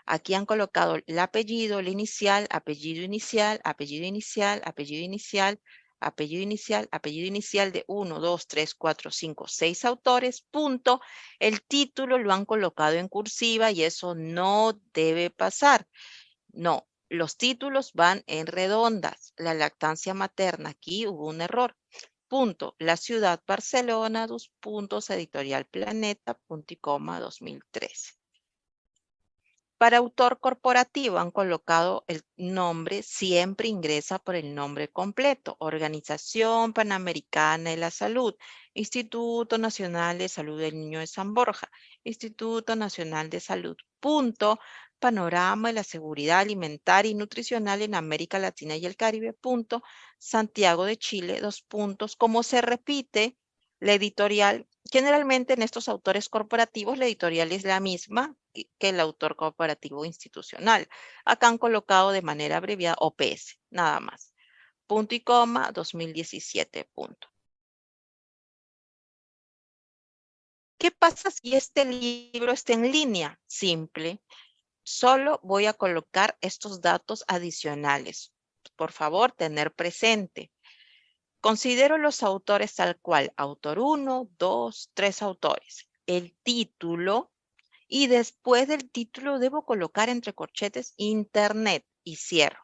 Aquí han colocado el apellido, el inicial, apellido inicial, apellido inicial, apellido inicial, apellido inicial, apellido inicial de 1, 2, 3, 4, 5, 6 autores, punto. El título lo han colocado en cursiva y eso no debe pasar. No, los títulos van en redondas. La lactancia materna, aquí hubo un error. Punto. La ciudad Barcelona, dos puntos, editorial Planeta, punto y coma, 2013. Para autor corporativo han colocado el nombre, siempre ingresa por el nombre completo. Organización Panamericana de la Salud, Instituto Nacional de Salud del Niño de San Borja, Instituto Nacional de Salud, punto, Panorama de la Seguridad Alimentaria y Nutricional en América Latina y el Caribe, punto, Santiago de Chile, dos puntos. Como se repite la editorial, generalmente en estos autores corporativos la editorial es la misma que el autor corporativo institucional. Acá han colocado de manera abreviada OPS, nada más. Punto y coma, 2017, punto. ¿Qué pasa si este libro está en línea? Simple. Solo voy a colocar estos datos adicionales. Por favor, tener presente. Considero los autores tal cual, autor 1, 2, 3 autores. El título, y después del título debo colocar entre corchetes internet y cierro.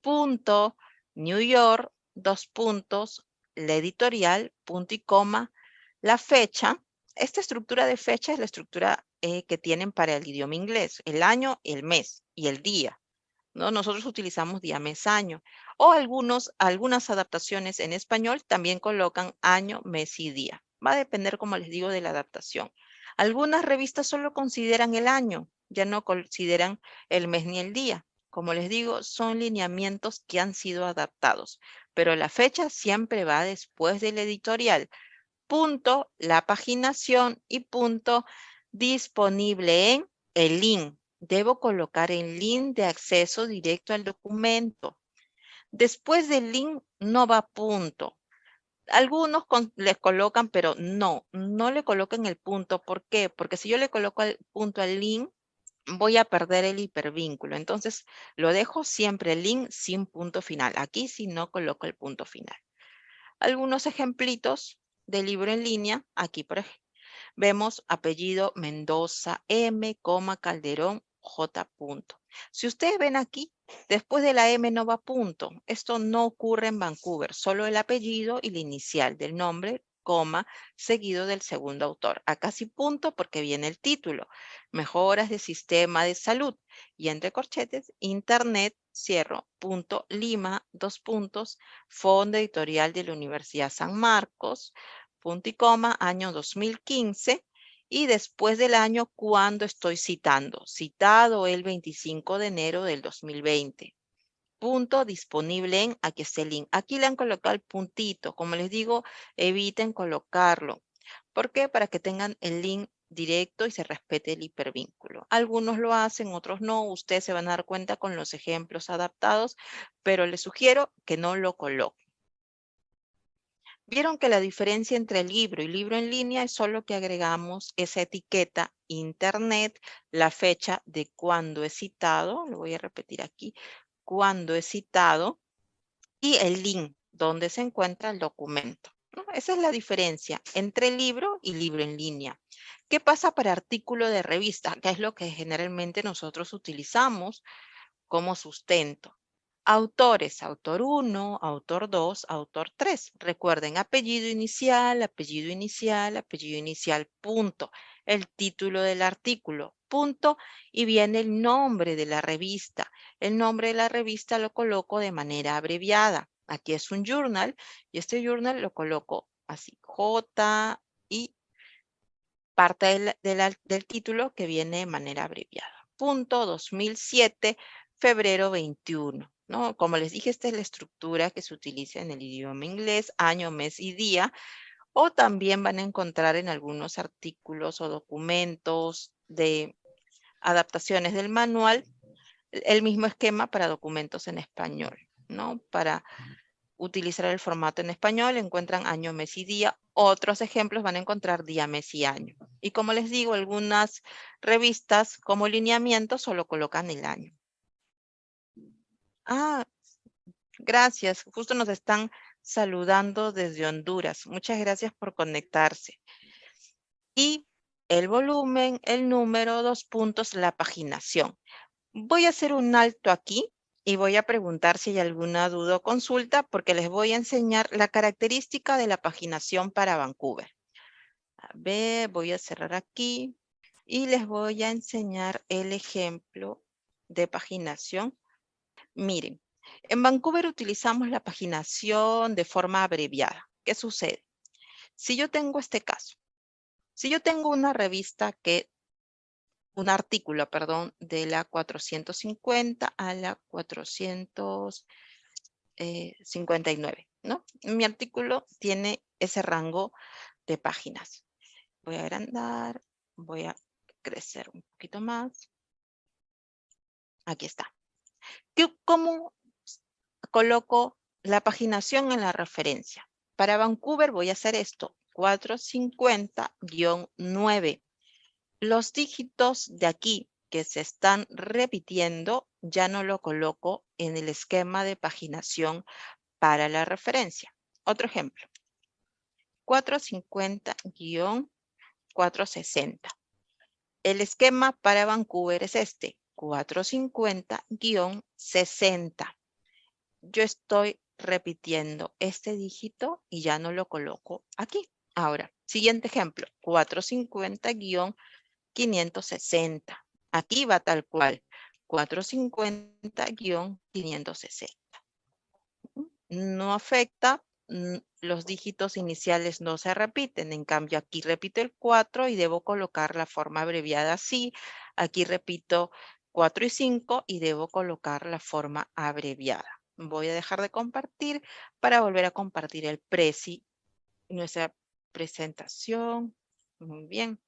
Punto, New York, dos puntos, la editorial, punto y coma, la fecha. Esta estructura de fecha es la estructura que tienen para el idioma inglés, el año, el mes y el día, ¿no? Nosotros utilizamos día, mes, año. O algunas adaptaciones en español también colocan año, mes y día. Va a depender, como les digo, de la adaptación. Algunas revistas solo consideran el año, ya no consideran el mes ni el día. Como les digo, son lineamientos que han sido adaptados, pero la fecha siempre va después del editorial. Punto, la paginación y punto, disponible en el link. Debo colocar el link de acceso directo al documento. Después del link no va punto. Algunos les colocan, pero no le coloquen el punto. ¿Por qué? Porque si yo le coloco el punto al link, voy a perder el hipervínculo. Entonces, lo dejo siempre el link sin punto final. Aquí sí no coloco el punto final. Algunos ejemplitos de libro en línea. Aquí, por ejemplo, vemos apellido Mendoza, M, Calderón, J. Punto. Si ustedes ven aquí, después de la M no va punto. Esto no ocurre en Vancouver, solo el apellido y la inicial del nombre, coma, seguido del segundo autor. Acá sí punto porque viene el título. Mejoras de sistema de salud. Y entre corchetes, internet, cierro, punto, Lima, dos puntos, Fondo Editorial de la Universidad San Marcos, punto y coma, año 2015, y después del año cuando estoy citando. Citado el 25 de enero del 2020. Punto disponible en, aquí está el link. Aquí le han colocado el puntito. Como les digo, eviten colocarlo. ¿Por qué? Para que tengan el link directo y se respete el hipervínculo. Algunos lo hacen, otros no. Ustedes se van a dar cuenta con los ejemplos adaptados, pero les sugiero que no lo coloquen. Vieron que la diferencia entre libro y libro en línea es solo que agregamos esa etiqueta internet, la fecha de cuando es citado, lo voy a repetir aquí, cuando es citado, y el link donde se encuentra el documento, ¿no? Esa es la diferencia entre libro y libro en línea. ¿Qué pasa para artículo de revista? Que es lo que generalmente nosotros utilizamos como sustento. Autores, autor 1, autor 2, autor 3. Recuerden, apellido inicial, apellido inicial, apellido inicial, punto. el título del artículo, punto, y viene el nombre de la revista. El nombre de la revista lo coloco de manera abreviada. Aquí es un journal y este journal lo coloco así, J y parte del título que viene de manera abreviada. Punto 2007, febrero 21. ¿No? Como les dije, esta es la estructura que se utiliza en el idioma inglés, año, mes y día, o también van a encontrar en algunos artículos o documentos de adaptaciones del manual el mismo esquema para documentos en español, ¿no? Para utilizar el formato en español, encuentran año, mes y día. Otros ejemplos van a encontrar día, mes y año. Y como les digo, algunas revistas como lineamiento solo colocan el año. Ah, gracias. Justo nos están saludando desde Honduras. Muchas gracias por conectarse. Y el volumen, el número, 2 puntos, la paginación. Voy a hacer un alto aquí y voy a preguntar si hay alguna duda o consulta porque les voy a enseñar la característica de la paginación para Vancouver. A ver, voy a cerrar aquí y les voy a enseñar el ejemplo de paginación. Miren, en Vancouver utilizamos la paginación de forma abreviada. ¿Qué sucede? Si yo tengo este caso, si yo tengo una revista un artículo, perdón, de la 450 a la 459, ¿no? Mi artículo tiene ese rango de páginas. Voy a agrandar, voy a crecer un poquito más. Aquí está. ¿Cómo coloco la paginación en la referencia? Para Vancouver voy a hacer esto, 450-9. Los dígitos de aquí que se están repitiendo ya no lo coloco en el esquema de paginación para la referencia. Otro ejemplo, 450-460. El esquema para Vancouver es este, 450-60. Yo estoy repitiendo este dígito y ya no lo coloco aquí. Ahora, siguiente ejemplo, 450-560. Aquí va tal cual, 450-560. No afecta, los dígitos iniciales no se repiten. En cambio, aquí repito el 4 y debo colocar la forma abreviada así. Aquí repito 4 y 5 y debo colocar la forma abreviada. Voy a dejar de compartir para volver a compartir el Prezi, nuestra presentación. Muy bien.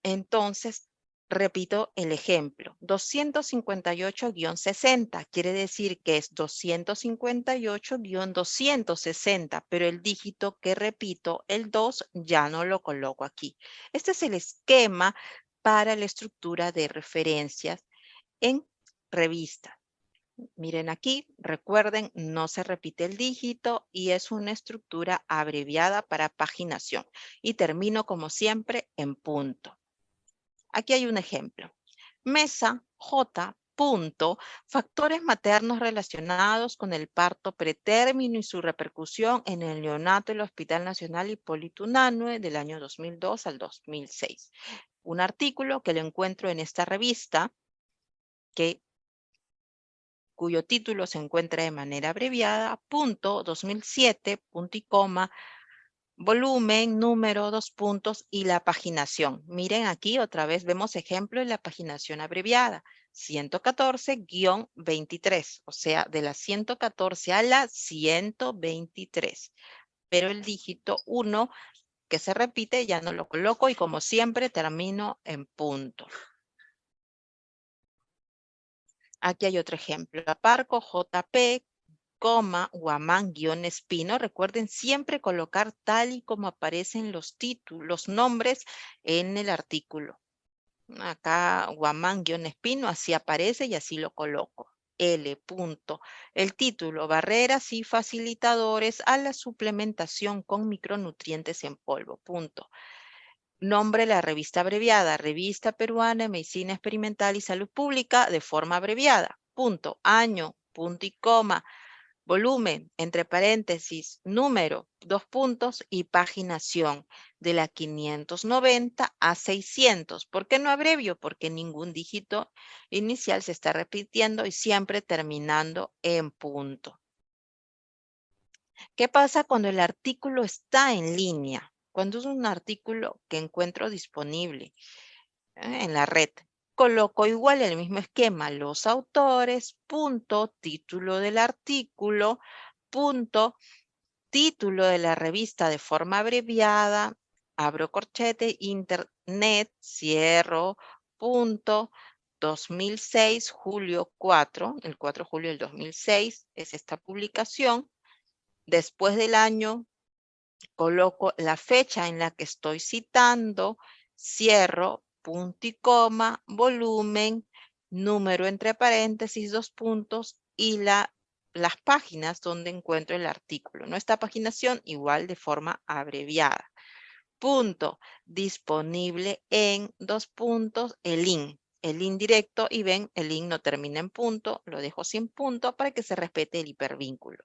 Entonces, repito el ejemplo, 258-60 quiere decir que es 258-260, pero el dígito que repito, el 2, ya no lo coloco aquí. Este es el esquema para la estructura de referencias en revista. Miren aquí, recuerden, no se repite el dígito y es una estructura abreviada para paginación. Y termino como siempre en punto. Aquí hay un ejemplo. Mesa J. Factores maternos relacionados con el parto pretérmino y su repercusión en el neonato del Hospital Nacional Hipólito Unanue del año 2002 al 2006. Un artículo que lo encuentro en esta revista cuyo título se encuentra de manera abreviada, 2007, punto y coma, volumen, número, 2 puntos y la paginación. Miren aquí otra vez vemos ejemplo de la paginación abreviada. 114-23, o sea, de la 114 a la 123. Pero el dígito 1 que se repite ya no lo coloco y como siempre termino en punto. Aquí hay otro ejemplo. Aparco JP, Guamán Espino. Recuerden siempre colocar tal y como aparecen los títulos, los nombres en el artículo. Acá Guamán Espino, así aparece y así lo coloco. L. Punto. El título, barreras y facilitadores a la suplementación con micronutrientes en polvo. Punto. Nombre la revista abreviada, Revista Peruana de Medicina Experimental y Salud Pública de forma abreviada. Punto. Año, punto y coma. volumen, entre paréntesis, número, 2 puntos, y paginación, de la 590 a 600. ¿Por qué no abrevio? Porque ningún dígito inicial se está repitiendo y siempre terminando en punto. ¿Qué pasa cuando el artículo está en línea? Cuando es un artículo que encuentro disponible en la red. Coloco igual el mismo esquema, los autores, punto, título del artículo, punto, título de la revista de forma abreviada, abro corchete, internet, cierro, punto, 2006, julio 4, el 4 de julio del 2006 es esta publicación. Después del año, coloco la fecha en la que estoy citando, cierro, punto y coma, volumen, número entre paréntesis, 2 puntos, y las páginas donde encuentro el artículo. ¿No? Esta paginación igual de forma abreviada. Punto, disponible en 2 puntos, el link. El link directo, y ven, el link no termina en punto, lo dejo sin punto para que se respete el hipervínculo.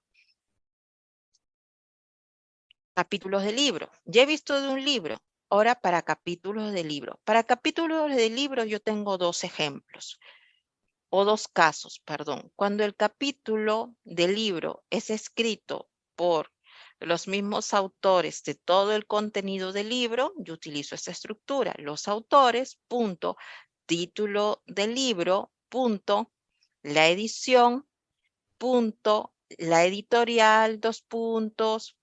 Capítulos de libro. Ya he visto de un libro. Ahora para capítulos de libro. Para capítulos de libro yo tengo 2 ejemplos. O 2 casos, perdón. Cuando el capítulo del libro es escrito por los mismos autores de todo el contenido del libro, yo utilizo esta estructura. Los autores, punto, título del libro, punto, la edición, punto, la editorial, 2 puntos,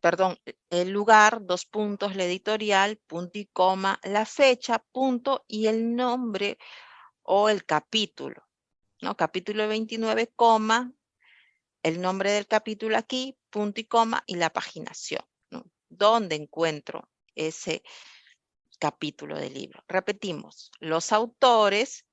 perdón, el lugar, 2 puntos, la editorial, punto y coma, la fecha, punto, y el nombre o el capítulo, ¿no? Capítulo 29, coma, el nombre del capítulo aquí, punto y coma, y la paginación, ¿no? ¿Dónde encuentro ese capítulo del libro? Repetimos, los autores,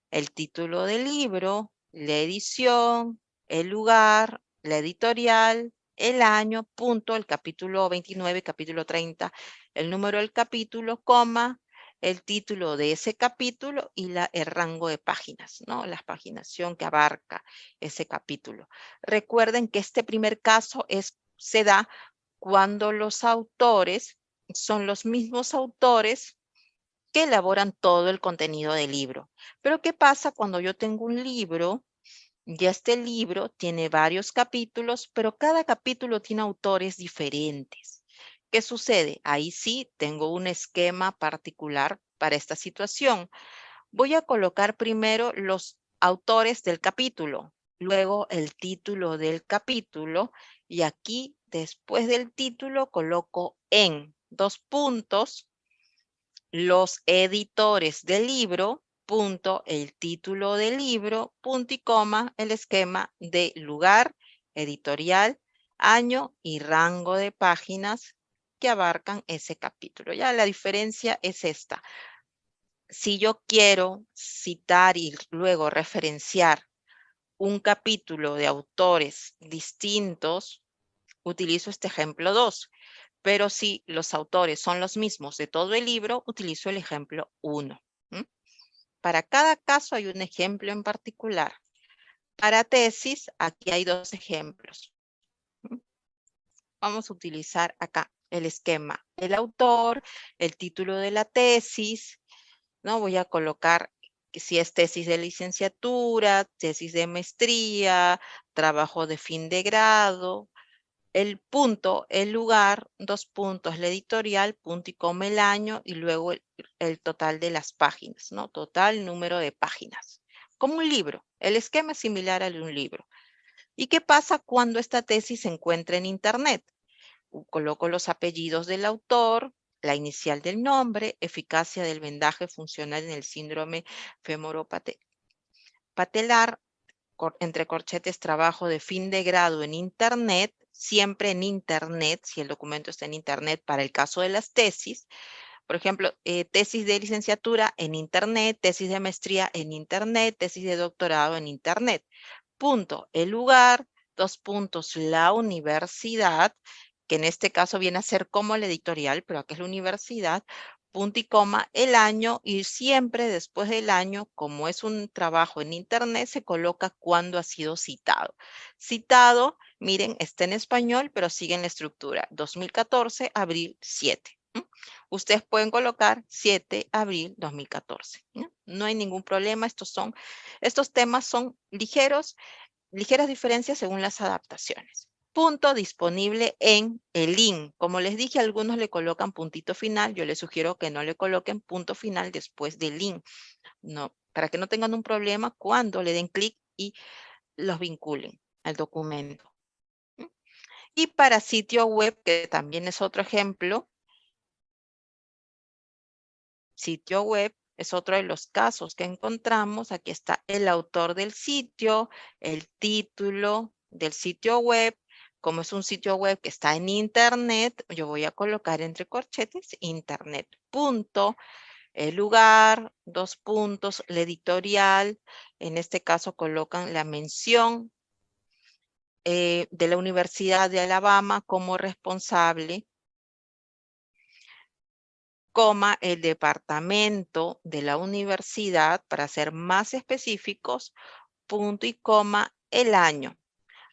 el título del libro, la edición, el lugar, la editorial, el año, punto, el capítulo 29, capítulo 30, el número del capítulo, coma, el título de ese capítulo y el rango de páginas, ¿no? La paginación que abarca ese capítulo. Recuerden que este primer caso se da cuando los autores son los mismos autores que elaboran todo el contenido del libro. Pero ¿qué pasa cuando yo tengo un libro? Ya este libro tiene varios capítulos, pero cada capítulo tiene autores diferentes. ¿Qué sucede? Ahí sí tengo un esquema particular para esta situación. Voy a colocar primero los autores del capítulo, luego el título del capítulo, y aquí después del título coloco en 2 puntos los editores del libro, punto, el título del libro, punto y coma, el esquema de lugar, editorial, año y rango de páginas que abarcan ese capítulo. Ya la diferencia es esta. Si yo quiero citar y luego referenciar un capítulo de autores distintos, utilizo este ejemplo 2. Pero si los autores son los mismos de todo el libro, utilizo el ejemplo 1. Para cada caso hay un ejemplo en particular. Para tesis, aquí hay 2 ejemplos. Vamos a utilizar acá el esquema, el autor, el título de la tesis, ¿no? Voy a colocar que si es tesis de licenciatura, tesis de maestría, trabajo de fin de grado, el punto, el lugar, 2 puntos, la editorial, punto y coma el año, y luego el total de las páginas, ¿no? Total número de páginas. Como un libro, el esquema es similar al de un libro. ¿Y qué pasa cuando esta tesis se encuentra en Internet? Coloco los apellidos del autor, la inicial del nombre, eficacia del vendaje funcional en el síndrome femoropatelar, entre corchetes, trabajo de fin de grado en Internet, siempre en Internet, si el documento está en Internet para el caso de las tesis. Por ejemplo, tesis de licenciatura en Internet, tesis de maestría en Internet, tesis de doctorado en Internet. Punto, el lugar, 2 puntos, la universidad, que en este caso viene a ser como la editorial, pero aquí es la universidad, punto y coma, el año, y siempre después del año, como es un trabajo en internet, se coloca cuándo ha sido citado. Citado, miren, está en español, pero sigue en la estructura. 2014, abril 7. Ustedes pueden colocar 7 abril 2014. No hay ningún problema. Estos temas son ligeras diferencias según las adaptaciones. Punto disponible en el link. Como les dije, algunos le colocan puntito final. Yo les sugiero que no le coloquen punto final después del link. No, para que no tengan un problema cuando le den clic y los vinculen al documento. Y para sitio web, que también es otro ejemplo, sitio web es otro de los casos que encontramos. Aquí está el autor del sitio, el título del sitio web. Como es un sitio web que está en internet, yo voy a colocar entre corchetes internet. Punto, el lugar, 2 puntos, la editorial. En este caso colocan la mención de la Universidad de Alabama como responsable, coma, el departamento de la universidad, para ser más específicos, punto y coma, el año.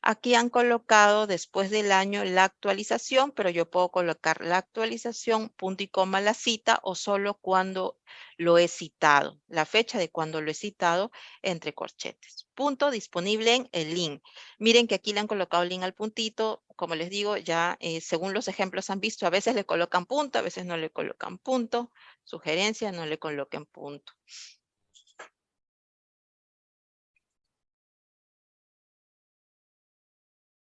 Aquí han colocado después del año la actualización, pero yo puedo colocar la actualización, punto y coma, la cita, o solo cuando lo he citado, la fecha de cuando lo he citado entre corchetes. Punto disponible en el link. Miren que aquí le han colocado el link al puntito. Como les digo, ya según los ejemplos han visto, a veces le colocan punto, a veces no le colocan punto. Sugerencia, no le coloquen punto.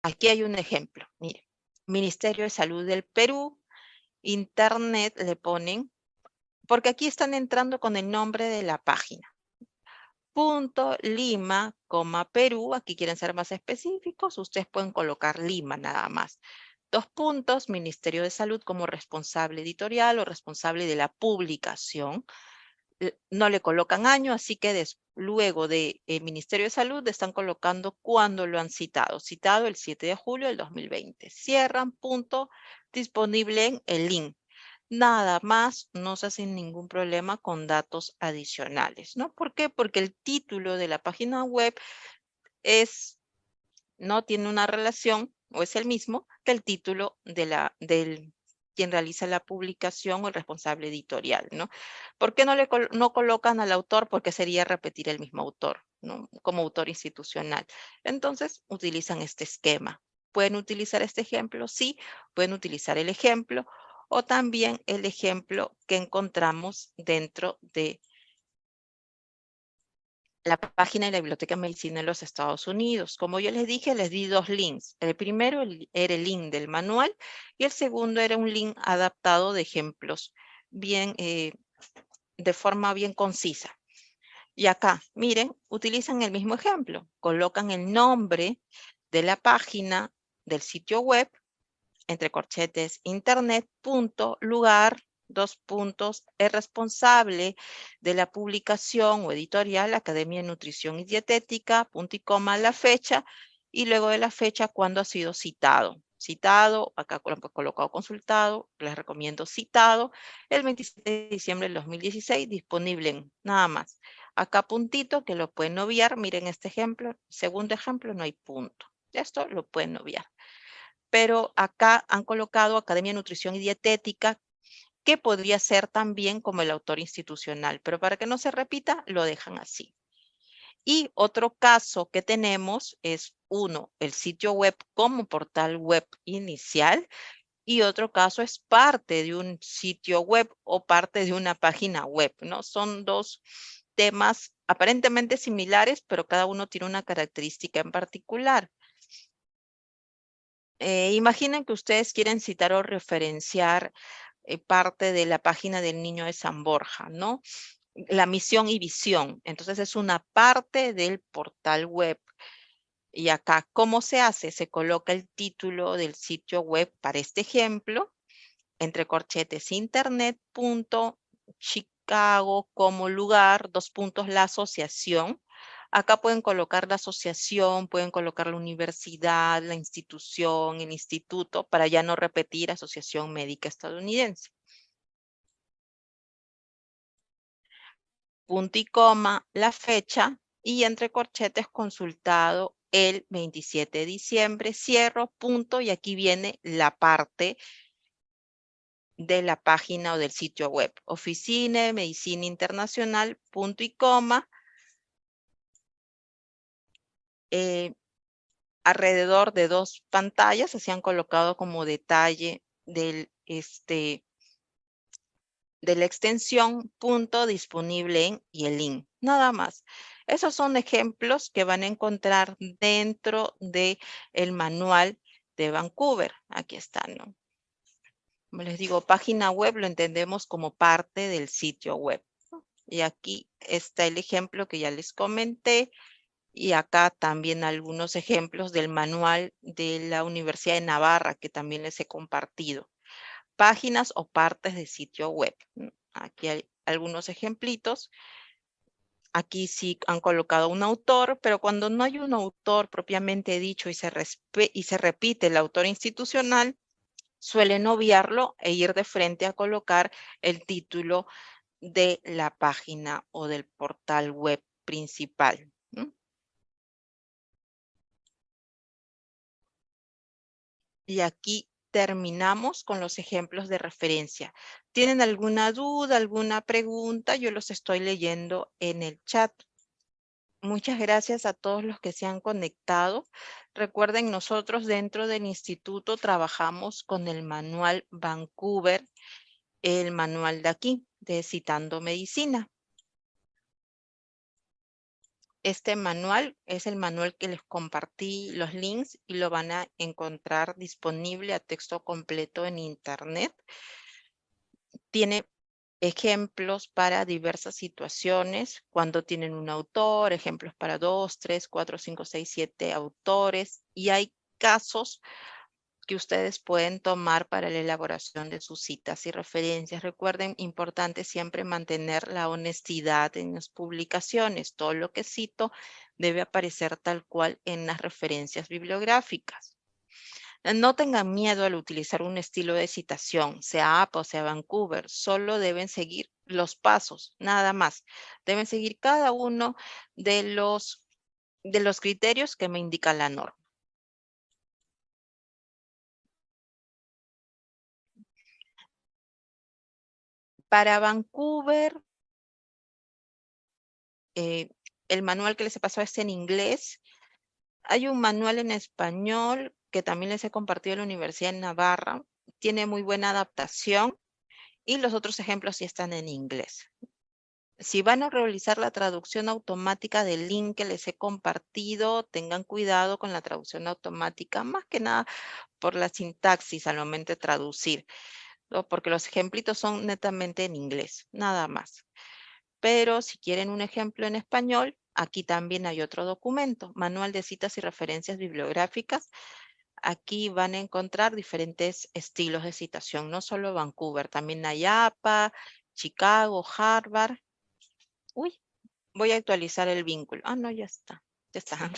Aquí hay un ejemplo. Miren, Ministerio de Salud del Perú, internet le ponen, porque aquí están entrando con el nombre de la página. Punto Lima, coma Perú, aquí quieren ser más específicos, ustedes pueden colocar Lima nada más. 2 puntos, Ministerio de Salud como responsable editorial o responsable de la publicación. No le colocan año, así que luego de Ministerio de Salud están colocando cuándo lo han citado. Citado el 7 de julio del 2020. Cierran, punto, disponible en el link. Nada más, no se hacen ningún problema con datos adicionales, ¿no? ¿Por qué? Porque el título de la página web no tiene una relación o es el mismo que el título del quien realiza la publicación o el responsable editorial, ¿no? ¿Por qué no colocan al autor? Porque sería repetir el mismo autor, ¿no? Como autor institucional. Entonces, utilizan este esquema. ¿Pueden utilizar este ejemplo? Sí, pueden utilizar el ejemplo o también el ejemplo que encontramos dentro de la página de la Biblioteca de Medicina en los Estados Unidos. Como yo les dije, les di 2 links. El primero era el link del manual y el segundo era un link adaptado de ejemplos bien, de forma bien concisa. Y acá, miren, utilizan el mismo ejemplo. Colocan el nombre de la página del sitio web, entre corchetes, internet, punto, lugar, 2 puntos, es responsable de la publicación o editorial, Academia de Nutrición y Dietética, punto y coma, la fecha, y luego de la fecha, cuando ha sido citado. Citado, acá colocado consultado, les recomiendo citado, el 27 de diciembre del 2016, disponible en nada más. Acá puntito que lo pueden obviar, miren este ejemplo, segundo ejemplo, no hay punto. Esto lo pueden obviar. Pero acá han colocado Academia de Nutrición y Dietética, que podría ser también como el autor institucional, pero para que no se repita, lo dejan así. Y otro caso que tenemos es el sitio web como portal web inicial, y otro caso es parte de un sitio web o parte de una página web, ¿no? Son 2 temas aparentemente similares, pero cada uno tiene una característica en particular. Imaginen que ustedes quieren citar o referenciar parte de la página del Niño de San Borja, ¿no? La misión y visión. Entonces es una parte del portal web. Y acá, ¿cómo se hace? Se coloca el título del sitio web para este ejemplo, entre corchetes, internet.chicago como lugar, 2 puntos, la asociación. Acá pueden colocar la asociación, pueden colocar la universidad, la institución, el instituto, para ya no repetir Asociación Médica Estadounidense. punto y coma, la fecha, y entre corchetes consultado el 27 de diciembre, cierro, punto, y aquí viene la parte de la página o del sitio web. Oficina de Medicina Internacional, punto y coma. Alrededor de 2 pantallas se han colocado como detalle de la extensión, punto disponible en y el link. Nada más. Esos son ejemplos que van a encontrar dentro del manual de Vancouver. Aquí están, ¿no? Como les digo, página web lo entendemos como parte del sitio web, ¿no? Y aquí está el ejemplo que ya les comenté. Y acá también algunos ejemplos del manual de la Universidad de Navarra que también les he compartido. Páginas o partes de sitio web. Aquí hay algunos ejemplitos. Aquí sí han colocado un autor, pero cuando no hay un autor propiamente dicho y se repite el autor institucional, suelen obviarlo e ir de frente a colocar el título de la página o del portal web principal, ¿no? Y aquí terminamos con los ejemplos de referencia. ¿Tienen alguna duda, alguna pregunta? Yo los estoy leyendo en el chat. Muchas gracias a todos los que se han conectado. Recuerden, nosotros dentro del instituto trabajamos con el manual Vancouver, el manual de aquí, de Citando Medicina. Este manual es el manual que les compartí los links y lo van a encontrar disponible a texto completo en internet. Tiene ejemplos para diversas situaciones, cuando tienen un autor, ejemplos para 2, 3, 4, 5, 6, 7 autores, y hay casos que ustedes pueden tomar para la elaboración de sus citas y referencias. Recuerden, importante siempre mantener la honestidad en las publicaciones. Todo lo que cito debe aparecer tal cual en las referencias bibliográficas. No tengan miedo al utilizar un estilo de citación, sea APA o sea Vancouver, solo deben seguir los pasos, nada más. Deben seguir cada uno de los criterios que me indica la norma. Para Vancouver, el manual que les he pasado es en inglés. Hay un manual en español que también les he compartido en la Universidad de Navarra. Tiene muy buena adaptación y los otros ejemplos sí están en inglés. Si van a realizar la traducción automática del link que les he compartido, tengan cuidado con la traducción automática, más que nada por la sintaxis al momento de traducir, ¿no? Porque los ejemplitos son netamente en inglés, nada más. Pero si quieren un ejemplo en español, aquí también hay otro documento, Manual de Citas y Referencias Bibliográficas. Aquí van a encontrar diferentes estilos de citación, no solo Vancouver, también hay APA, Chicago, Harvard. Uy, voy a actualizar el vínculo. Ah, no, ya está. Ya está.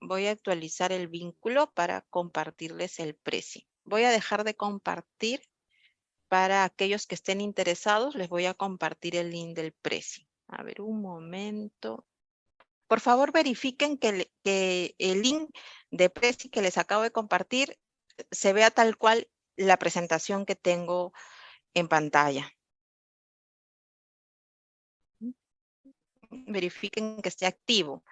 Voy a actualizar el vínculo para compartirles el precio. Voy a dejar de compartir. Para aquellos que estén interesados, les voy a compartir el link del precio. A ver, un momento. Por favor, verifiquen que el link de precio que les acabo de compartir se vea tal cual la presentación que tengo en pantalla. Verifiquen que esté activo.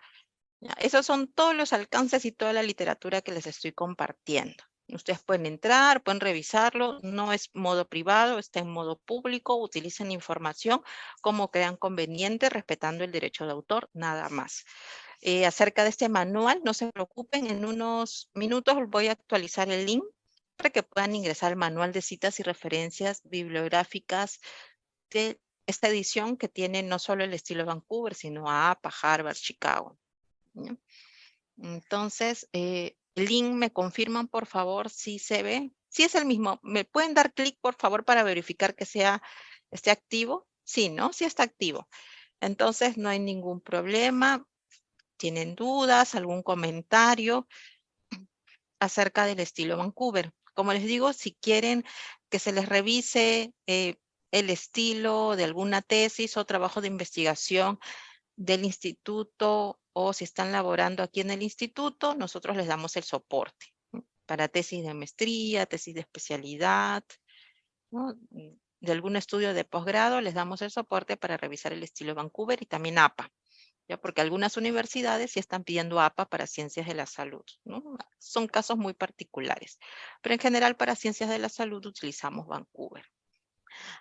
Ya, esos son todos los alcances y toda la literatura que les estoy compartiendo. Ustedes pueden entrar, pueden revisarlo, no es modo privado, está en modo público, utilicen información como crean conveniente, respetando el derecho de autor, nada más. Acerca de este manual, no se preocupen, en unos minutos voy a actualizar el link para que puedan ingresar al manual de citas y referencias bibliográficas de esta edición que tiene no solo el estilo Vancouver, sino a APA, Harvard, Chicago, ¿no? Entonces, el link, ¿me confirman, por favor, si se ve? Sí es el mismo. ¿Me pueden dar clic, por favor, para verificar que esté activo? Sí, ¿no? Sí está activo. Entonces, no hay ningún problema. ¿Tienen dudas, algún comentario acerca del estilo Vancouver? Como les digo, si quieren que se les revise el estilo de alguna tesis o trabajo de investigación del instituto, o si están laborando aquí en el instituto, nosotros les damos el soporte, ¿no? Para tesis de maestría, tesis de especialidad, ¿no? De algún estudio de posgrado, les damos el soporte para revisar el estilo Vancouver y también APA, ¿ya? Porque algunas universidades sí están pidiendo APA para ciencias de la salud, ¿no? Son casos muy particulares, pero en general para ciencias de la salud utilizamos Vancouver.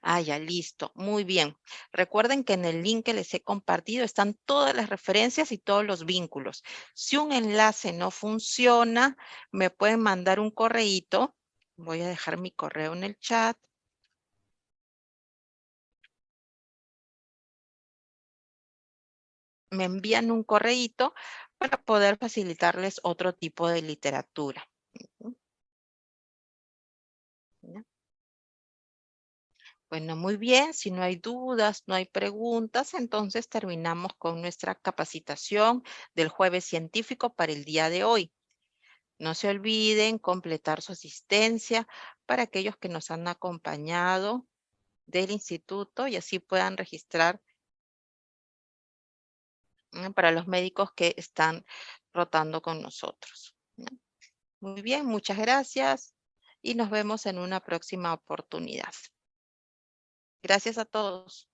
Ah, ya, listo. Muy bien. Recuerden que en el link que les he compartido están todas las referencias y todos los vínculos. Si un enlace no funciona, me pueden mandar un correíto. Voy a dejar mi correo en el chat. Me envían un correíto para poder facilitarles otro tipo de literatura. Ujú. ¿Ya? Bueno, muy bien. Si no hay dudas, no hay preguntas, entonces terminamos con nuestra capacitación del jueves científico para el día de hoy. No se olviden completar su asistencia para aquellos que nos han acompañado del instituto y así puedan registrar para los médicos que están rotando con nosotros, ¿no? Muy bien, muchas gracias y nos vemos en una próxima oportunidad. Gracias a todos.